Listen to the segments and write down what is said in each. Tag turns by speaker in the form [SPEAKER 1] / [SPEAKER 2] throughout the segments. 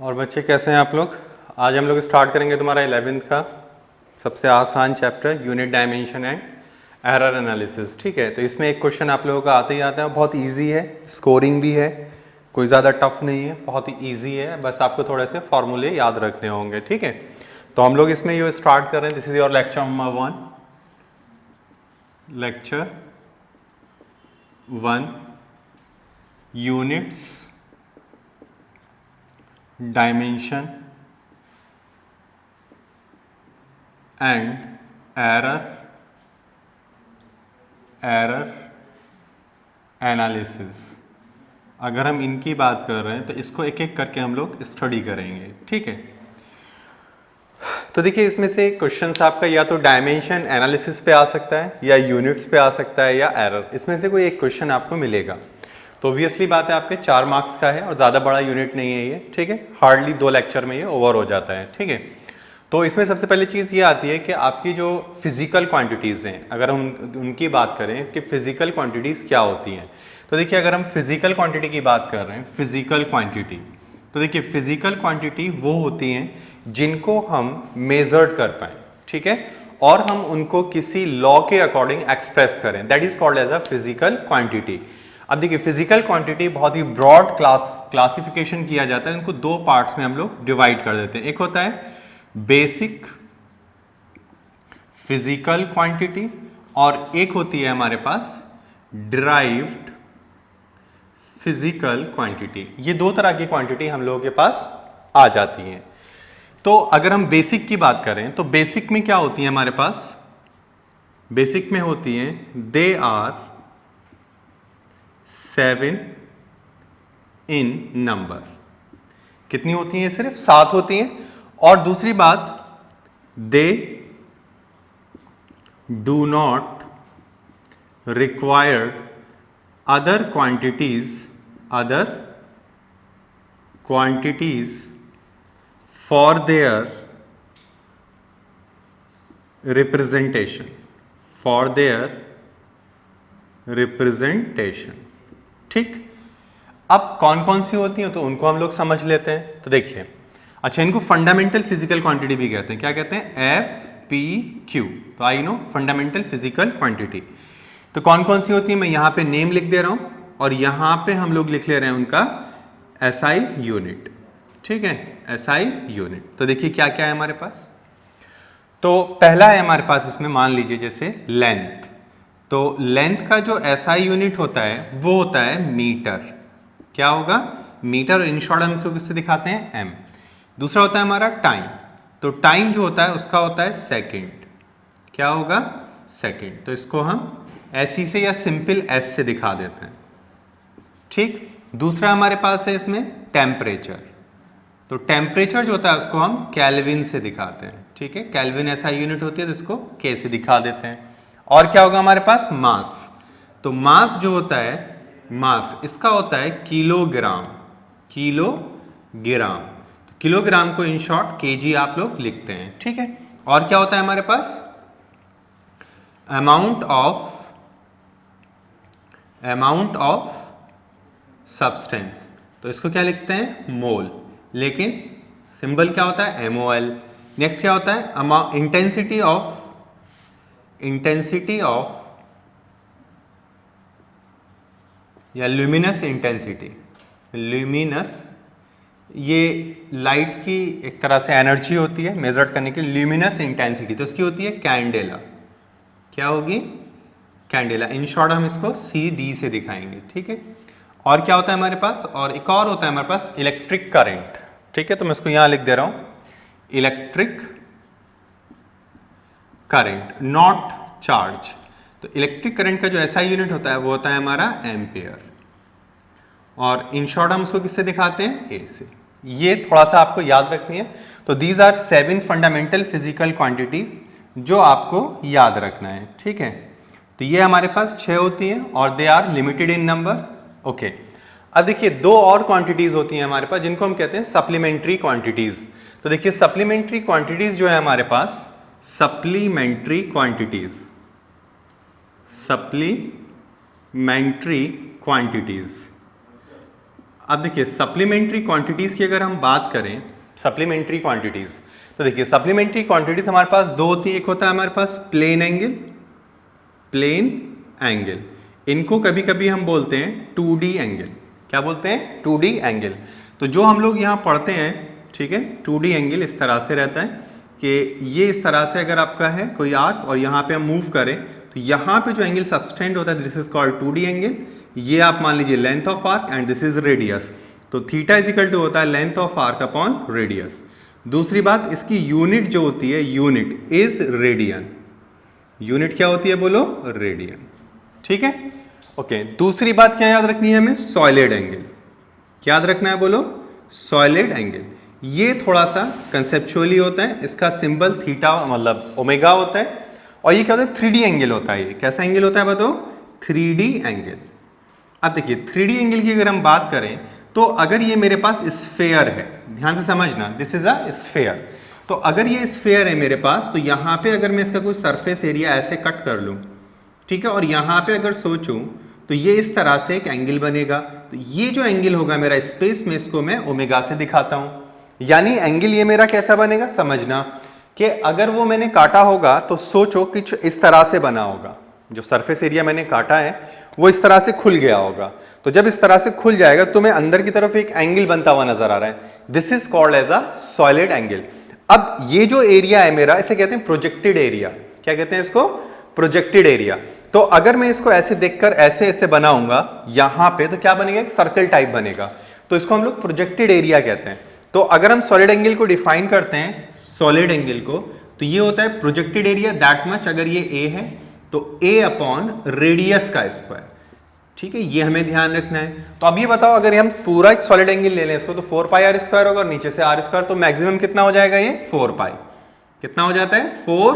[SPEAKER 1] और बच्चे कैसे हैं आप लोग। आज हम लोग स्टार्ट करेंगे तुम्हारा 11th का सबसे आसान chapter unit dimension and error analysis. ठीक है, तो इसमें एक क्वेश्चन आप लोगों का आते ही आता है, बहुत इजी है, स्कोरिंग भी है, कोई ज़्यादा टफ नहीं है, बहुत ही ईजी है, बस आपको थोड़े से फॉर्मूले याद रखने होंगे। ठीक है, तो हम लोग इसमें ये स्टार्ट कर रहे हैं। This is your lecture number 1, lecture 1, units dimension and error analysis. अगर हम इनकी बात कर रहे हैं तो इसको एक एक करके हम लोग स्टडी करेंगे। ठीक है, तो देखिए इसमें से क्वेश्चंस आपका या तो डायमेंशन एनालिसिस पे आ सकता है या यूनिट्स पे आ सकता है या एरर, इसमें से कोई एक क्वेश्चन आपको मिलेगा। तो ऑब्वियसली बात है आपके 4 मार्क्स का है और ज़्यादा बड़ा यूनिट नहीं है ये। ठीक है, हार्डली 2 लेक्चर में ये ओवर हो जाता है। ठीक है, तो इसमें सबसे पहले चीज़ ये आती है कि आपकी जो फिजिकल क्वांटिटीज़ हैं, अगर हम उनकी बात करें कि फिजिकल क्वांटिटीज़ क्या होती हैं, तो देखिए अगर हम फिजिकल क्वांटिटी की बात कर रहे हैं, फिजिकल क्वांटिटी, तो देखिए फिजिकल क्वांटिटी वो होती हैं जिनको हम मेजर्ड कर पाएँ। ठीक है, और हम उनको किसी लॉ के अकॉर्डिंग एक्सप्रेस करें, that is called as a physical quantity. अब देखिए फिजिकल क्वांटिटी बहुत ही ब्रॉड क्लासिफिकेशन किया जाता है, इनको 2 पार्ट्स में हम लोग डिवाइड कर देते हैं। एक होता है बेसिक फिजिकल क्वांटिटी और एक होती है हमारे पास डिराइव्ड फिजिकल क्वांटिटी। ये 2 तरह की क्वांटिटी हम लोगों के पास आ जाती हैं। तो अगर हम बेसिक की बात करें तो बेसिक में क्या होती है हमारे पास, बेसिक में होती हैं दे आर 7 इन नंबर। कितनी होती हैं? सिर्फ 7 होती हैं। और दूसरी बात, they do not required other quantities for their representation, ठीक। अब कौन कौन सी होती हैं तो उनको हम लोग समझ लेते हैं। तो देखिए, अच्छा, इनको फंडामेंटल फिजिकल क्वांटिटी भी कहते हैं। क्या कहते हैं? FPQ। तो I know fundamental physical quantity. तो कौन कौन सी होती है मैं यहां पे नेम लिख दे रहा हूं और यहां पे हम लोग लिख ले रहे हैं उनका SI यूनिट। ठीक है, SI यूनिट। तो देखिए क्या क्या है हमारे पास। तो पहला है हमारे पास इसमें, मान लीजिए जैसे लेंथ। तो लेंथ का जो SI यूनिट होता है वो होता है मीटर। क्या होगा? मीटर। इन शॉर्ट हम इसको किससे दिखाते हैं? M। दूसरा होता है हमारा टाइम। तो टाइम जो होता है उसका होता है सेकेंड। क्या होगा? सेकेंड। तो इसको हम ऐसी से या सिंपल एस से दिखा देते हैं। ठीक। दूसरा हमारे पास है इसमें टेम्परेचर। तो टेम्परेचर जो होता है उसको हम केल्विन से दिखाते हैं। ठीक है, केल्विन ऐसा यूनिट होती है तो इसको के से दिखा देते हैं। और क्या होगा हमारे पास? मास। तो मास जो होता है, मास इसका होता है किलोग्राम। किलोग्राम। तो किलोग्राम को इन शॉर्ट केजी आप लोग लिखते हैं। ठीक है, और क्या होता है हमारे पास? Amount of substance. तो इसको क्या लिखते हैं? मोल। लेकिन सिंबल क्या होता है? MOL। नेक्स्ट क्या होता है? इंटेंसिटी ऑफ या ल्यूमिनस इंटेंसिटी। ल्यूमिनस, ये लाइट की एक तरह से एनर्जी होती है मेजर करने की। ल्यूमिनस इंटेंसिटी तो इसकी होती है कैंडेला। क्या होगी? कैंडेला। इन शॉर्ट हम इसको CD से दिखाएंगे। ठीक है, और क्या होता है हमारे पास? और एक और होता है हमारे पास इलेक्ट्रिक करंट। ठीक है, तो मैं इसको यहां लिख दे रहा हूं, इलेक्ट्रिक करंट, नॉट चार्ज। तो इलेक्ट्रिक करंट का जो SI यूनिट होता है वो होता है हमारा एम्पियर। और इन शॉर्ट हम इसको किससे दिखाते हैं? A से। ये थोड़ा सा आपको याद रखनी है। तो these are 7 fundamental physical quantities जो आपको याद रखना है। ठीक है, तो ये हमारे पास 6 होती हैं और they are limited in number. Okay, अब देखिए 2 और क्वांटिटीज होती हैं हमारे पास जिनको हम कहते हैं सप्लीमेंट्री क्वांटिटीज। तो देखिए सप्लीमेंट्री क्वांटिटीज जो है हमारे पास, सप्लीमेंट्री क्वांटिटीज अब देखिए सप्लीमेंट्री क्वांटिटीज की अगर हम बात करें, सप्लीमेंट्री क्वांटिटीज, तो देखिए सप्लीमेंट्री क्वांटिटीज हमारे पास दो होती है। एक होता है हमारे पास प्लेन एंगल, प्लेन एंगल, इनको कभी कभी हम बोलते हैं 2D एंगल। क्या बोलते हैं? 2D angle. तो जो हम लोग यहाँ पढ़ते हैं, ठीक है, 2D एंगल इस तरह से रहता है कि ये इस तरह से अगर आपका है कोई आर्क और यहाँ पे हम मूव करें तो यहाँ पे जो एंगल सबटेंड होता है this is called 2D angle. ये आप मान लीजिए length of arc and this is radius. तो थीटा इज इक्वल टू होता है length of arc upon radius. दूसरी बात, इसकी यूनिट जो होती है, यूनिट इज रेडियन। यूनिट क्या होती है बोलो? रेडियन। ठीक है, ओके। दूसरी बात क्या याद रखनी है हमें? Solid angle. क्या याद रखना है बोलो? Solid angle. ये थोड़ा सा कंसेप्चुअली होता है, इसका सिंबल थीटा मतलब ओमेगा होता है। और ये क्या होता है? 3D एंगल होता है। ये कैसा एंगल होता है बताओ? 3D angle. अब देखिए 3D एंगल की अगर हम बात करें तो अगर ये मेरे पास स्फेयर है, ध्यान से समझना, दिस इज अ स्फेयर। तो अगर ये स्फेयर है मेरे पास, तो यहाँ पे अगर मैं इसका कोई सरफेस एरिया ऐसे कट कर लूँ, ठीक है, और यहाँ पे अगर सोचूं तो ये इस तरह से एक एंगल बनेगा। तो ये जो एंगल होगा मेरा स्पेस में, इसको मैं ओमेगा से दिखाता हूं। यानी एंगल ये मेरा कैसा बनेगा समझना, कि अगर वो मैंने काटा होगा तो सोचो कि इस तरह से बना होगा। जो सरफेस एरिया मैंने काटा है वो इस तरह से खुल गया होगा। तो जब इस तरह से खुल जाएगा तो मैं अंदर की तरफ एक एंगल बनता हुआ नजर आ रहा है। This is called as a solid angle. अब ये जो एरिया है मेरा, इसे कहते हैं प्रोजेक्टेड एरिया। क्या कहते हैं इसको? Projected area. तो अगर मैं इसको ऐसे देखकर ऐसे ऐसे बनाऊंगा यहां पे, तो क्या बनेगा? एक सर्कल टाइप बनेगा। तो इसको हम लोग प्रोजेक्टेड एरिया कहते हैं। तो अगर हम सॉलिड एंगल को डिफाइन करते हैं, सॉलिड एंगल को, तो ये होता है प्रोजेक्टेड एरिया दैट मच। अगर ये ए है तो ए अपॉन रेडियस का स्क्वायर। ठीक है, ये हमें ध्यान रखना है। तो अब ये बताओ, अगर हम पूरा एक सॉलिड एंगल ले लें इसको, तो 4 पाई आर स्क्वायर होगा और नीचे से आर स्क्वायर, तो मैक्सिमम कितना हो जाएगा? ये 4 पाई। कितना हो जाता है? 4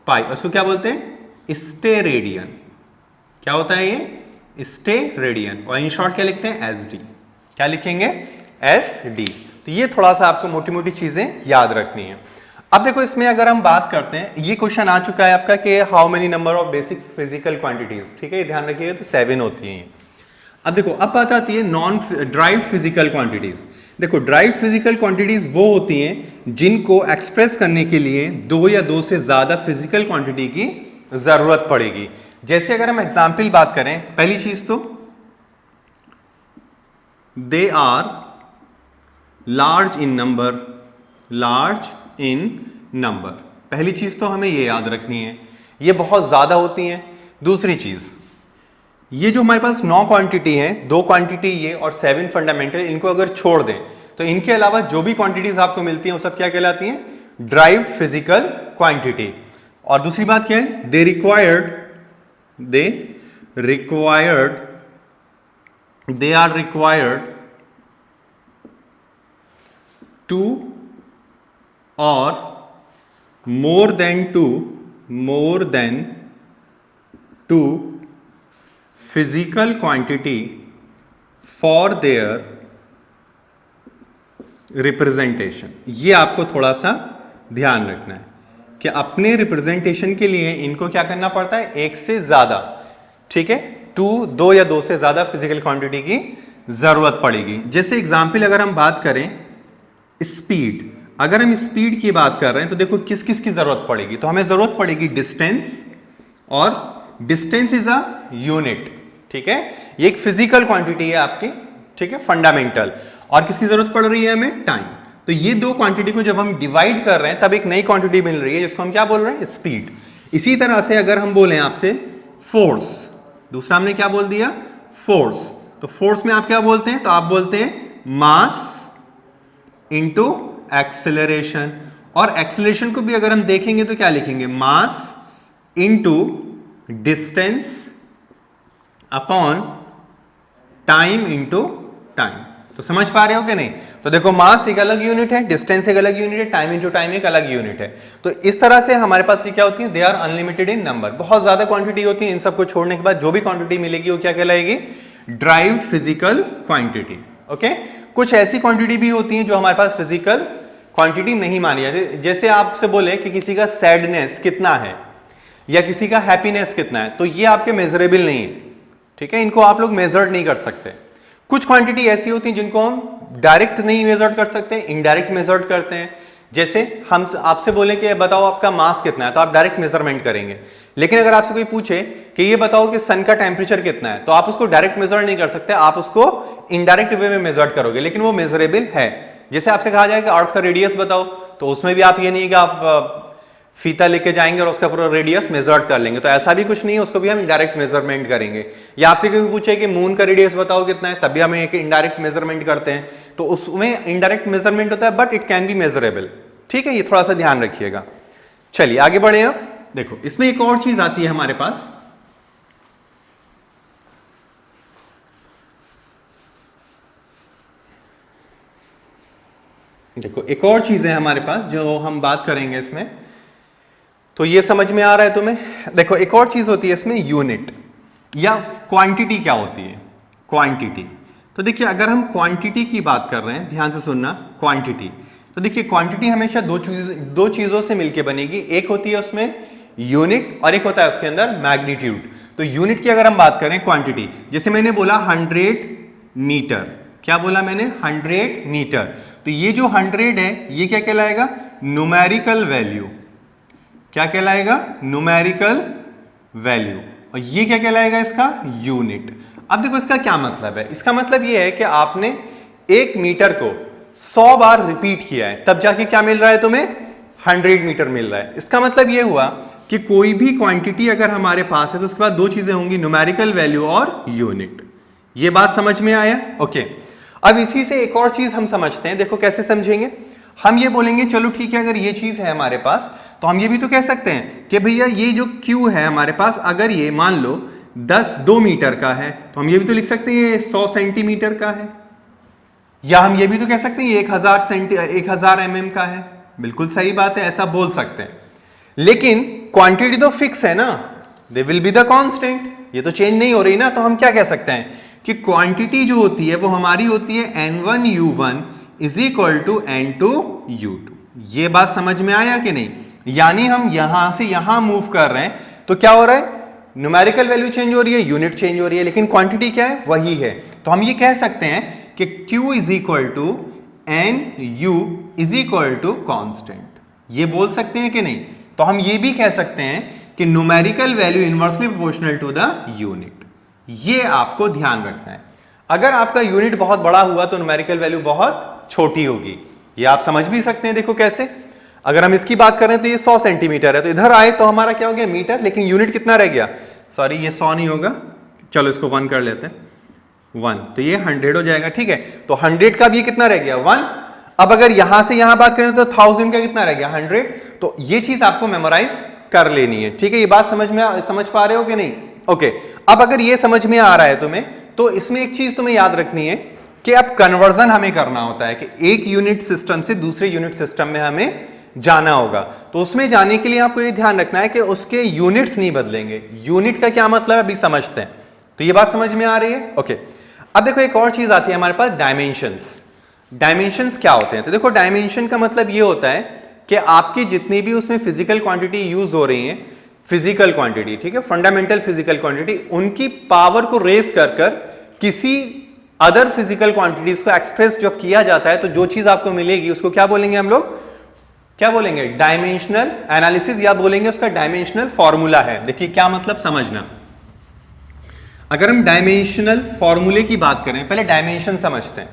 [SPEAKER 1] पाई। उसको क्या बोलते हैं? Stay radian. क्या होता है ये? Stay radian. और इन शॉर्ट क्या लिखते हैं? S D. क्या लिखेंगे? S D. तो ये थोड़ा सा आपको मोटी मोटी चीजें याद रखनी है। अब देखो इसमें अगर हम बात करते हैं, ये क्वेश्चन आ चुका है आपका कि how many number of basic physical quantities. ठीक है, ये ध्यान रखिएगा, तो 7 होती हैं। अब देखो अब बात आती है नॉन ड्राइव्ड फिजिकल क्वांटिटीज। देखो ड्राइव्ड फिजिकल क्वांटिटीज वो होती हैं जिनको एक्सप्रेस करने के लिए 2 या 2 से ज्यादा फिजिकल क्वांटिटी की जरूरत पड़ेगी। जैसे अगर हम एग्जाम्पल बात करें, पहली चीज तो they are large in number, large in number. पहली चीज तो हमें ये याद रखनी है, ये बहुत ज्यादा होती हैं। दूसरी चीज, ये जो हमारे पास 9 क्वांटिटी है, 2 क्वांटिटी ये और 7 फंडामेंटल, इनको अगर छोड़ दें तो इनके अलावा जो भी क्वांटिटीज आपको मिलती हैं वो सब क्या कहलाती हैं? Derived physical quantity. और दूसरी बात क्या है? दे आर रिक्वायर्ड टू और more than two physical quantity for their representation। ये आपको थोड़ा सा ध्यान रखना है कि अपने रिप्रेजेंटेशन के लिए इनको क्या करना पड़ता है? एक से ज्यादा, ठीक है, 2 या 2 से ज्यादा फिजिकल क्वांटिटी की जरूरत पड़ेगी। जैसे एग्जाम्पल अगर हम बात करें स्पीड, अगर हम स्पीड की बात कर रहे हैं तो देखो किस किस की जरूरत पड़ेगी। तो हमें जरूरत पड़ेगी डिस्टेंस, और डिस्टेंस इज अ यूनिट। ठीक है, ये एक फिजिकल क्वांटिटी है आपकी, ठीक है, फंडामेंटल। और किसकी जरूरत पड़ रही है हमें? टाइम। तो ये 2 क्वांटिटी को जब हम डिवाइड कर रहे हैं तब एक नई क्वांटिटी मिल रही है जिसको हम क्या बोल रहे हैं? स्पीड। इसी तरह से अगर हम बोले आपसे फोर्स, दूसरा हमने क्या बोल दिया? फोर्स। तो फोर्स में आप क्या बोलते हैं? तो आप बोलते हैं मास इंटू एक्सेलरेशन। और एक्सेलरेशन को भी अगर हम देखेंगे तो क्या लिखेंगे? Mass into distance upon time into time. तो समझ पा रहे हो कि नहीं? तो देखो मास एक अलग यूनिट है, डिस्टेंस एक अलग यूनिट है, टाइम इंटू टाइम एक अलग यूनिट है। तो इस तरह से हमारे पास ये क्या होती है? They are unlimited in number. बहुत ज्यादा क्वांटिटी होती है, इन सबको छोड़ने के बाद जो भी क्वांटिटी मिलेगी वो क्या कहलाएगी? Derived physical quantity. ओके, कुछ ऐसी क्वांटिटी भी होती हैं जो हमारे पास फिजिकल क्वांटिटी नहीं मानी जाती। जैसे आपसे बोले कि किसी का सैडनेस कितना है या किसी का हैप्पीनेस कितना है, तो ये आपके मेजरेबल नहीं है। ठीक है, इनको आप लोग मेजर नहीं कर सकते। कुछ क्वांटिटी ऐसी होती है जिनको हम डायरेक्ट नहीं मेजर कर सकते, इनडायरेक्ट मेजर करते हैं। जैसे हम आपसे बोले कि बताओ आपका मास कितना है, तो आप डायरेक्ट मेजरमेंट करेंगे। लेकिन अगर आपसे कोई पूछे कि ये बताओ कि सन का टेम्परेचर कितना है, तो आप उसको डायरेक्ट मेजर नहीं कर सकते, आप उसको इनडायरेक्ट वे में मेजर करोगे, लेकिन वो मेजरेबल है। जैसे आपसे कहा जाए कि अर्थ का रेडियस बताओ, तो उसमें भी आप ये नहीं कि आप फीता लेके जाएंगे और उसका पूरा रेडियस मेजर कर लेंगे, तो ऐसा भी कुछ नहीं है, उसको भी हम इनडायरेक्ट मेजरमेंट करेंगे। या आपसे कोई पूछे कि मून का रेडियस बताओ कितना है, तब भी हम एक इनडायरेक्ट मेजरमेंट करते हैं, तो उसमें इनडायरेक्ट मेजरमेंट होता है, but it can be measurable. ठीक है, ये थोड़ा सा ध्यान रखिएगा। चलिए आगे बढ़े। अब देखो इसमें एक और चीज आती है हमारे पास, देखो एक और चीज है हमारे पास जो हम बात करेंगे इसमें, तो ये समझ में आ रहा है तुम्हें? देखो एक और चीज होती है इसमें, यूनिट या क्वांटिटी। क्या होती है क्वांटिटी? तो देखिए अगर हम क्वांटिटी की बात कर रहे हैं, ध्यान से सुनना, क्वांटिटी, तो देखिए क्वांटिटी हमेशा दो चीजों से मिलकर बनेगी। एक होती है उसमें यूनिट और एक होता है उसके अंदर मैग्नीट्यूड। तो यूनिट की अगर हम बात करें क्वांटिटी, जैसे मैंने बोला 100 मीटर, क्या बोला मैंने? 100 मीटर। तो ये जो 100 है ये क्या कहलाएगा? Numerical value. क्या कहलाएगा? Numerical value. और ये क्या कहलाएगा? इसका यूनिट। अब देखो इसका क्या मतलब है? इसका मतलब ये है कि आपने 1 मीटर को 100 बार रिपीट किया है, तब जाके क्या मिल रहा है तुम्हें? 100 मीटर मिल रहा है। इसका मतलब ये हुआ कि कोई भी क्वांटिटी अगर हमारे पास है तो उसके बाद दो चीजें होंगी, न्यूमेरिकल वैल्यू और यूनिट। ये बात समझ में आया? ओके। अब इसी से एक और चीज हम समझते हैं। देखो कैसे समझेंगे? हम ये बोलेंगे चलो ठीक है, अगर ये चीज है हमारे पास तो हम ये भी तो कह सकते हैं कि भैया ये जो Q है हमारे पास, अगर ये मान लो 2 मीटर का है, तो हम ये भी तो लिख सकते हैं ये 100 सेंटीमीटर का है। या हम ये भी तो कह सकते हैं ये 1000 mm का है। बिल्कुल सही बात है, ऐसा बोल सकते हैं। लेकिन क्वांटिटी तो फिक्स है ना, they will be the constant, ये तो चेंज नहीं हो रही ना। तो हम क्या कह सकते हैं कि क्वांटिटी जो होती है वो हमारी होती है N1U1 is equal to N2U2। ये बात समझ में आया कि नहीं? यानी हम यहां से यहां मूव कर रहे हैं तो क्या हो रहा है? न्यूमेरिकल वैल्यू चेंज हो रही है, यूनिट चेंज हो रही है, लेकिन क्वांटिटी क्या है? वही है। तो हम ये कह सकते हैं कि Q is equal to NU is equal to constant. ये बोल सकते हैं कि नहीं? तो हम ये भी कह सकते हैं कि numerical value inversely proportional to the unit. ये आपको ध्यान रखना है। अगर आपका यूनिट बहुत बड़ा हुआ तो न्यूमेरिकल वैल्यू बहुत छोटी होगी। ये आप समझ भी सकते हैं। देखो कैसे? अगर हम इसकी बात करें तो ये 100 सेंटीमीटर है, तो इधर आए तो हमारा क्या हो गया? मीटर, लेकिन यूनिट कितना रह गया? सॉरी ये 100 नहीं होगा, चलो इसको 1 कर लेते हैं, 1, तो ये 100 हो जाएगा। ठीक है, तो 100 का भी कितना रह गया? 1। अब अगर यहां से यहां बात करें तो 1000 का कितना रह गया? 100। तो ये चीज आपको मेमोराइज कर लेनी है। ठीक है, ये बात समझ पा रहे हो कि नहीं? ओके। अब अगर ये समझ में आ रहा है तुम्हें, तो इसमें एक चीज तुम्हें याद रखनी है कि अब कन्वर्जन हमें करना होता है कि एक यूनिट सिस्टम से दूसरे यूनिट सिस्टम में हमें जाना होगा। तो उसमें जाने के लिए आपको ये ध्यान रखना है कि उसके यूनिट्स नहीं बदलेंगे। यूनिट का क्या मतलब है अभी समझते हैं। तो ये बात समझ में आ रही है? ओके। अब देखो एक और चीज आती है हमारे पास, डायमेंशंस। डायमेंशंस क्या होते हैं? तो देखो डायमेंशन का मतलब ये होता है कि आपकी जितनी भी उसमें फिजिकल क्वांटिटी यूज हो रही है, फिजिकल क्वांटिटी, ठीक है, फंडामेंटल फिजिकल क्वांटिटी, उनकी पावर को रेस कर किसी अदर फिजिकल क्वांटिटीज को एक्सप्रेस जब किया जाता है, तो जो चीज आपको मिलेगी उसको क्या बोलेंगे हम लोग? क्या बोलेंगे? डायमेंशनल एनालिसिस, या बोलेंगे उसका डायमेंशनल फॉर्मूला है। देखिए क्या मतलब समझना। अगर हम डायमेंशनल फॉर्मूले की बात करें, पहले डायमेंशन समझते हैं।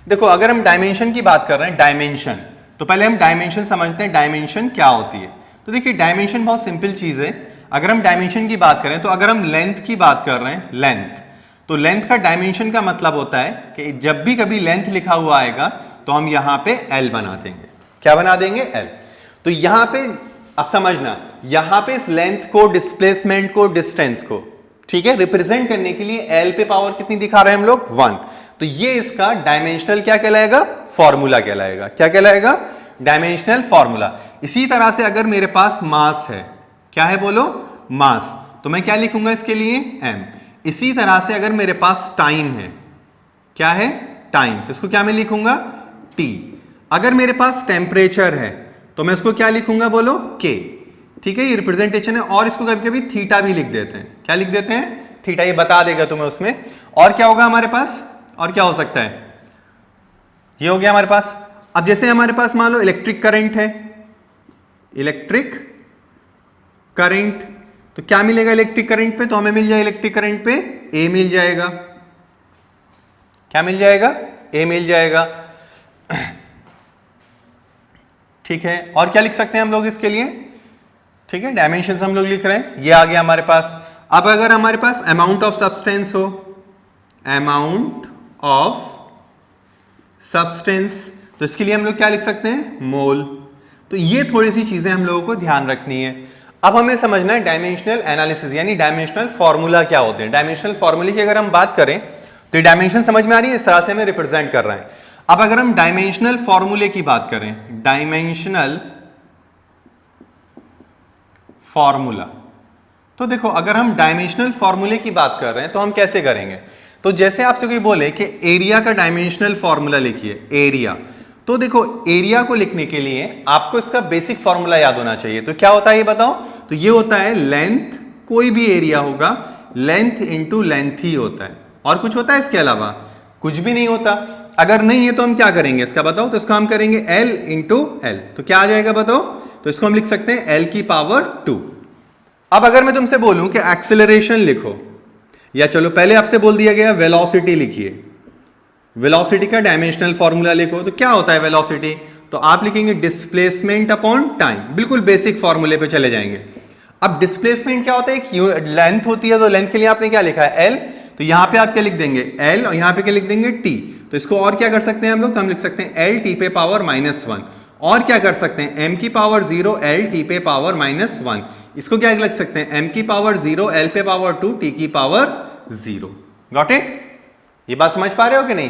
[SPEAKER 1] देखो अगर हम डायमेंशन की बात कर रहे हैं, डायमेंशन, तो पहले हम डायमेंशन समझते हैं, डायमेंशन क्या होती है। तो देखिए डायमेंशन बहुत सिंपल चीज है। अगर हम डायमेंशन की बात करें, तो अगर हम लेंथ की बात कर रहे हैं, लेंथ, तो लेंथ का डायमेंशन का मतलब होता है कि जब भी कभी लेंथ लिखा हुआ आएगा तो हम यहां पे L बना देंगे। क्या बना देंगे? L। तो यहां पे अब समझना, यहां पे इस लेंथ को, डिस्प्लेसमेंट को, डिस्टेंस को, ठीक है, रिप्रेजेंट करने के लिए L पे पावर कितनी दिखा रहे हैं हम लोग? 1। तो ये इसका डायमेंशनल क्या कहलाएगा? फॉर्मूला कहलाएगा। क्या कहलाएगा? Dimensional formula. इसी तरह से अगर मेरे पास मास है, क्या है बोलो? मास, तो मैं क्या लिखूंगा इसके लिए? M। इसी तरह से अगर मेरे पास टाइम है, क्या है? टाइम, तो इसको क्या मैं लिखूंगा? T। अगर मेरे पास टेम्परेचर है तो मैं इसको क्या लिखूंगा बोलो? K। ठीक है, ये रिप्रेजेंटेशन है। और इसको कभी कभी थीटा भी लिख देते हैं। क्या लिख देते हैं? थीटा। ये बता देगा तुम्हें उसमें। और क्या होगा हमारे पास? और क्या हो सकता है, ये हो गया हमारे पास। अब जैसे हमारे पास मान लो इलेक्ट्रिक करंट है, इलेक्ट्रिक करंट, तो क्या मिलेगा इलेक्ट्रिक करंट पे, तो हमें मिल जाएगा इलेक्ट्रिक करंट पे ए मिल जाएगा। क्या मिल जाएगा, ए मिल जाएगा। ठीक है, और क्या लिख सकते हैं हम लोग इसके लिए, ठीक है, डायमेंशन हम लोग लिख रहे हैं, ये आ गया हमारे पास। अब अगर हमारे पास अमाउंट ऑफ सब्सटेंस हो, अमाउंट ऑफ सब्सटेंस, तो इसके लिए हम लोग क्या लिख सकते हैं, मोल। तो ये थोड़ी सी चीजें हम लोगों को ध्यान रखनी है। अब हमें समझना है डायमेंशनल एनालिसिस, यानी डायमेंशनल फॉर्मूला क्या होते हैं। डायमेंशनल फॉर्मूले की अगर हम बात करें तो ये डायमेंशन समझ में आ रही है, इस तरह से हमें रिप्रेजेंट कर रहे हैं। अब अगर हम डायमेंशनल फॉर्मूले की बात करें, डायमेंशनल फॉर्मूला, तो देखो अगर हम डायमेंशनल फॉर्मूले की बात कर रहे हैं तो हम कैसे करेंगे, तो जैसे आपसे कोई बोले कि एरिया का डायमेंशनल फॉर्मूला लिखिए, एरिया, तो देखो एरिया को लिखने के लिए आपको इसका बेसिक फॉर्मूला याद होना चाहिए। तो क्या होता है ये बताओ, तो ये होता है लेंथ, कोई भी एरिया होगा लेंथ इंटू लेंथ ही होता है, और कुछ होता है इसके अलावा, कुछ भी नहीं होता। अगर नहीं है तो हम क्या करेंगे इसका बताओ, तो इसको हम करेंगे L इंटू एल, तो क्या आ जाएगा बताओ, तो इसको हम लिख सकते हैं L की पावर 2। अब अगर मैं तुमसे बोलूं कि एक्सेलरेशन लिखो, या चलो पहले आपसे बोल दिया गया वेलोसिटी लिखिए, वेलोसिटी का डायमेंशनल फॉर्मूला लिखो, तो क्या होता है वेलोसिटी, तो आप लिखेंगे डिस्प्लेसमेंट अपॉन टाइम, बिल्कुल बेसिक फॉर्मूले पे चले जाएंगे। अब डिस्प्लेसमेंट क्या होता है, एक लेंथ होती है, तो लेंथ के लिए आपने क्या लिखा है L, तो यहां पे आप क्या लिख देंगे L, और यहां पे क्या लिख देंगे T। तो इसको और क्या कर सकते हैं हम लोग, तो हम लिख सकते हैं L T पे पावर -1, और क्या कर सकते हैं M की पावर 0 L T पे पावर -1, इसको क्या लिख सकते हैं M की पावर 0 L पे पावर 2 T की पावर 0। गॉट इट, ये बात समझ पा रहे हो कि नहीं।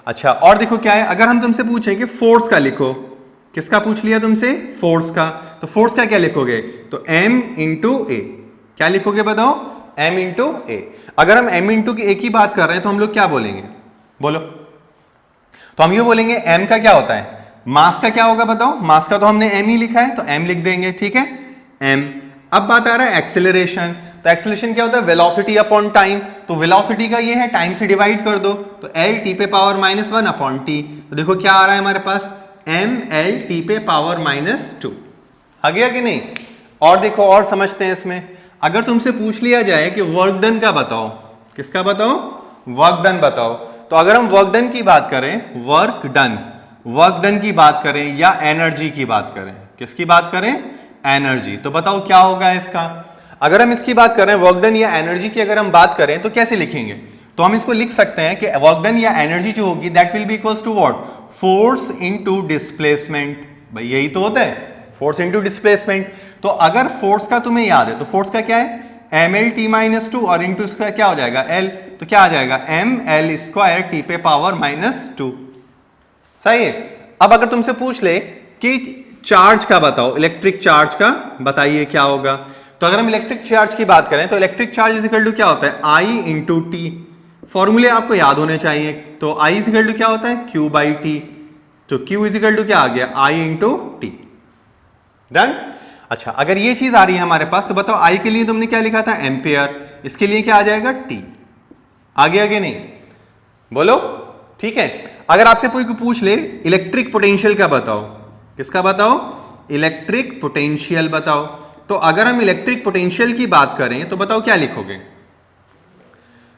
[SPEAKER 1] अच्छा, और देखो क्या है, अगर हम तुमसे पूछें कि फोर्स का लिखो, किसका पूछ लिया तुमसे, फोर्स का, तो फोर्स का क्या लिखोगे, तो M इंटू ए, क्या लिखोगे बताओ, M इंटू ए। अगर हम M इंटू ए की बात कर रहे हैं तो हम लोग क्या बोलेंगे, बोलो, तो हम ये बोलेंगे M का क्या होता है, मास का क्या होगा बताओ, मास का तो हमने M ही लिखा है तो M लिख देंगे, ठीक है, M। अब बात आ रहा है एक्सेलरेशन, तो एक्सेलरेशन क्या होता है, वेलोसिटी अपॉन टाइम, तो वेलोसिटी का ये है टाइम से डिवाइड कर दो, तो L T पे पावर -1 अपॉन T, तो देखो क्या आ रहा है हमारे पास M L T पे पावर -2, आ गया कि नहीं। और देखो और समझते हैं इसमें, अगर तुमसे पूछ लिया जाए कि वर्क डन का बताओ, किसका बताओ, वर्क डन बताओ, तो अगर हम वर्क डन की बात करें, वर्क डन की बात करें या एनर्जी की बात करें, किसकी बात करें, एनर्जी, तो बताओ क्या होगा इसका। अगर हम इसकी बात करें वर्क डन या एनर्जी की अगर हम बात करें तो कैसे लिखेंगे, तो हम इसको लिख सकते हैं कि वर्क डन या एनर्जी जो होगी that will be equals to what, force into displacement. भाई यही तो होता है, फोर्स इनटू डिस्प्लेसमेंट। तो अगर फोर्स का तुम्हें याद है तो फोर्स का क्या है, ml(t-2) और इंटू इसका क्या हो जाएगा L, तो क्या आ जाएगा ml² T पे पावर -2। सही है। अब अगर तुमसे पूछ ले कि चार्ज का बताओ, इलेक्ट्रिक चार्ज का बताइए क्या होगा, तो अगर हम इलेक्ट्रिक चार्ज की बात करें तो electric charge is equal to क्या होता है, I इंटू टी। फॉर्मूले आपको याद होने चाहिए, तो I इज इक्वल टू क्या होता है, Q/T, तो Q इज इक्वल टू क्या आ गया, I इंटू टी। डन। अच्छा, अगर ये चीज आ रही है हमारे पास तो बताओ आई के लिए तुमने क्या लिखा था, एम्पियर, इसके लिए क्या आ जाएगा, टी। आ गया कि नहीं, बोलो, ठीक है। अगर आपसे कोई पूछ ले इलेक्ट्रिक पोटेंशियल का बताओ, किसका बताओ, इलेक्ट्रिक पोटेंशियल बताओ, तो अगर हम इलेक्ट्रिक पोटेंशियल की बात करें तो बताओ क्या लिखोगे।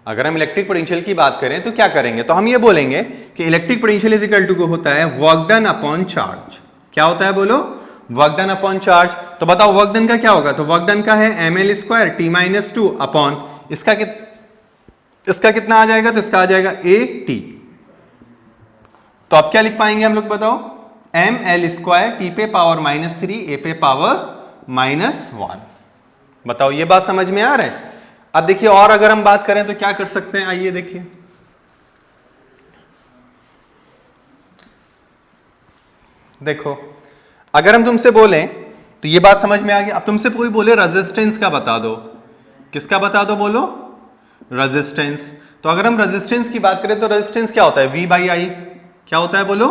[SPEAKER 1] अगर हम इलेक्ट्रिक पोटेंशियल की बात करें तो क्या करेंगे, तो हम ये बोलेंगे कि electric potential is equal to को होता है वर्क डन अपॉन चार्ज। क्या होता है बोलो, वर्क डन अपॉन चार्ज। तो बताओ वर्क डन का क्या होगा, तो वर्क डन का है ml² T-2 अपॉन इसका कितना आ जाएगा, तो इसका आ जाएगा AT। तो अब क्या लिख पाएंगे हम लोग बताओ, ml² T पे पावर -3 A पे पावर -1। बताओ ये बात समझ में आ रहा है। अब देखिए और अगर हम बात करें तो क्या कर सकते हैं, आइए देखिए, देखो अगर हम तुमसे बोलें तो ये बात समझ में आ गई। अब तुमसे कोई बोले रेजिस्टेंस का बता दो, किसका बता दो, बोलो, रेजिस्टेंस। तो अगर हम रेजिस्टेंस की बात करें तो रेजिस्टेंस क्या होता है, V/I। क्या होता है बोलो,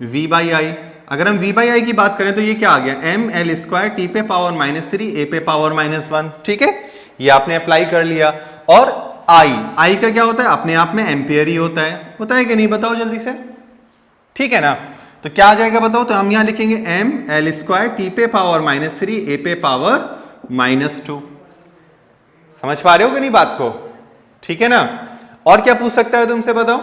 [SPEAKER 1] V/I। अगर हम V/I की बात करें तो ये क्या आ गया, ml² T पे पावर -3 A पे पावर -1। ठीक है, ये आपने अप्लाई कर लिया। और आई का क्या होता है, अपने आप में एम्पियर ही होता है कि नहीं, बताओ जल्दी से, ठीक है ना। तो क्या आ जाएगा बताओ, तो हम यहां लिखेंगे एम एल स्क्वायर टी पे पावर -3 ए पे पावर -2। समझ पा रहे हो कि नहीं बात को, ठीक है ना। और क्या पूछ सकता है तुमसे, बताओ,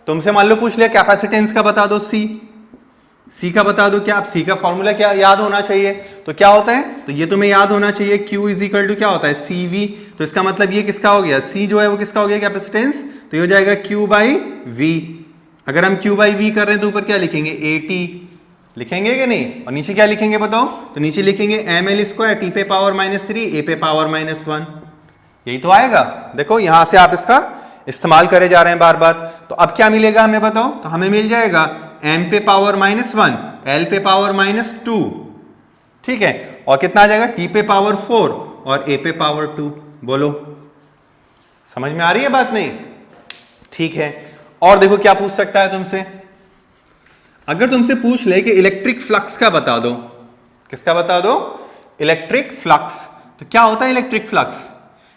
[SPEAKER 1] तुमसे मान लो पूछ लिया कैपेसिटेंस का बता दो, सी का बता दो, क्या आप सी का फॉर्मूला क्या याद होना चाहिए, तो क्या होता है, तो ये तुम्हें याद होना चाहिए, Q इज इक्वल टू क्या होता है, CV। तो इसका मतलब ये किसका हो गया, C जो है वो किसका हो गया, कैपेसिटेंस, तो ये हो जाएगा Q बाई V। अगर हम Q बाई V कर रहे हैं तो ऊपर क्या लिखेंगे, AT लिखेंगे कि नहीं, और नीचे क्या लिखेंगे बताओ, तो नीचे लिखेंगे ML स्क्वायर टी पे पावर -3 ए पे पावर -1। यही तो आएगा, देखो यहां से आप इसका इस्तेमाल करे जा रहे हैं बार बार। तो अब क्या मिलेगा हमें बताओ, तो हमें मिल जाएगा m पे पावर -1 l पे पावर -2, ठीक है, और कितना आ जाएगा t पे पावर 4 और a पे पावर 2। बोलो समझ में आ रही है बात, नहीं, ठीक है। और देखो क्या पूछ सकता है तुमसे, अगर तुमसे पूछ ले कि इलेक्ट्रिक फ्लक्स का बता दो, किसका बता दो, इलेक्ट्रिक फ्लक्स, तो क्या होता है इलेक्ट्रिक फ्लक्स,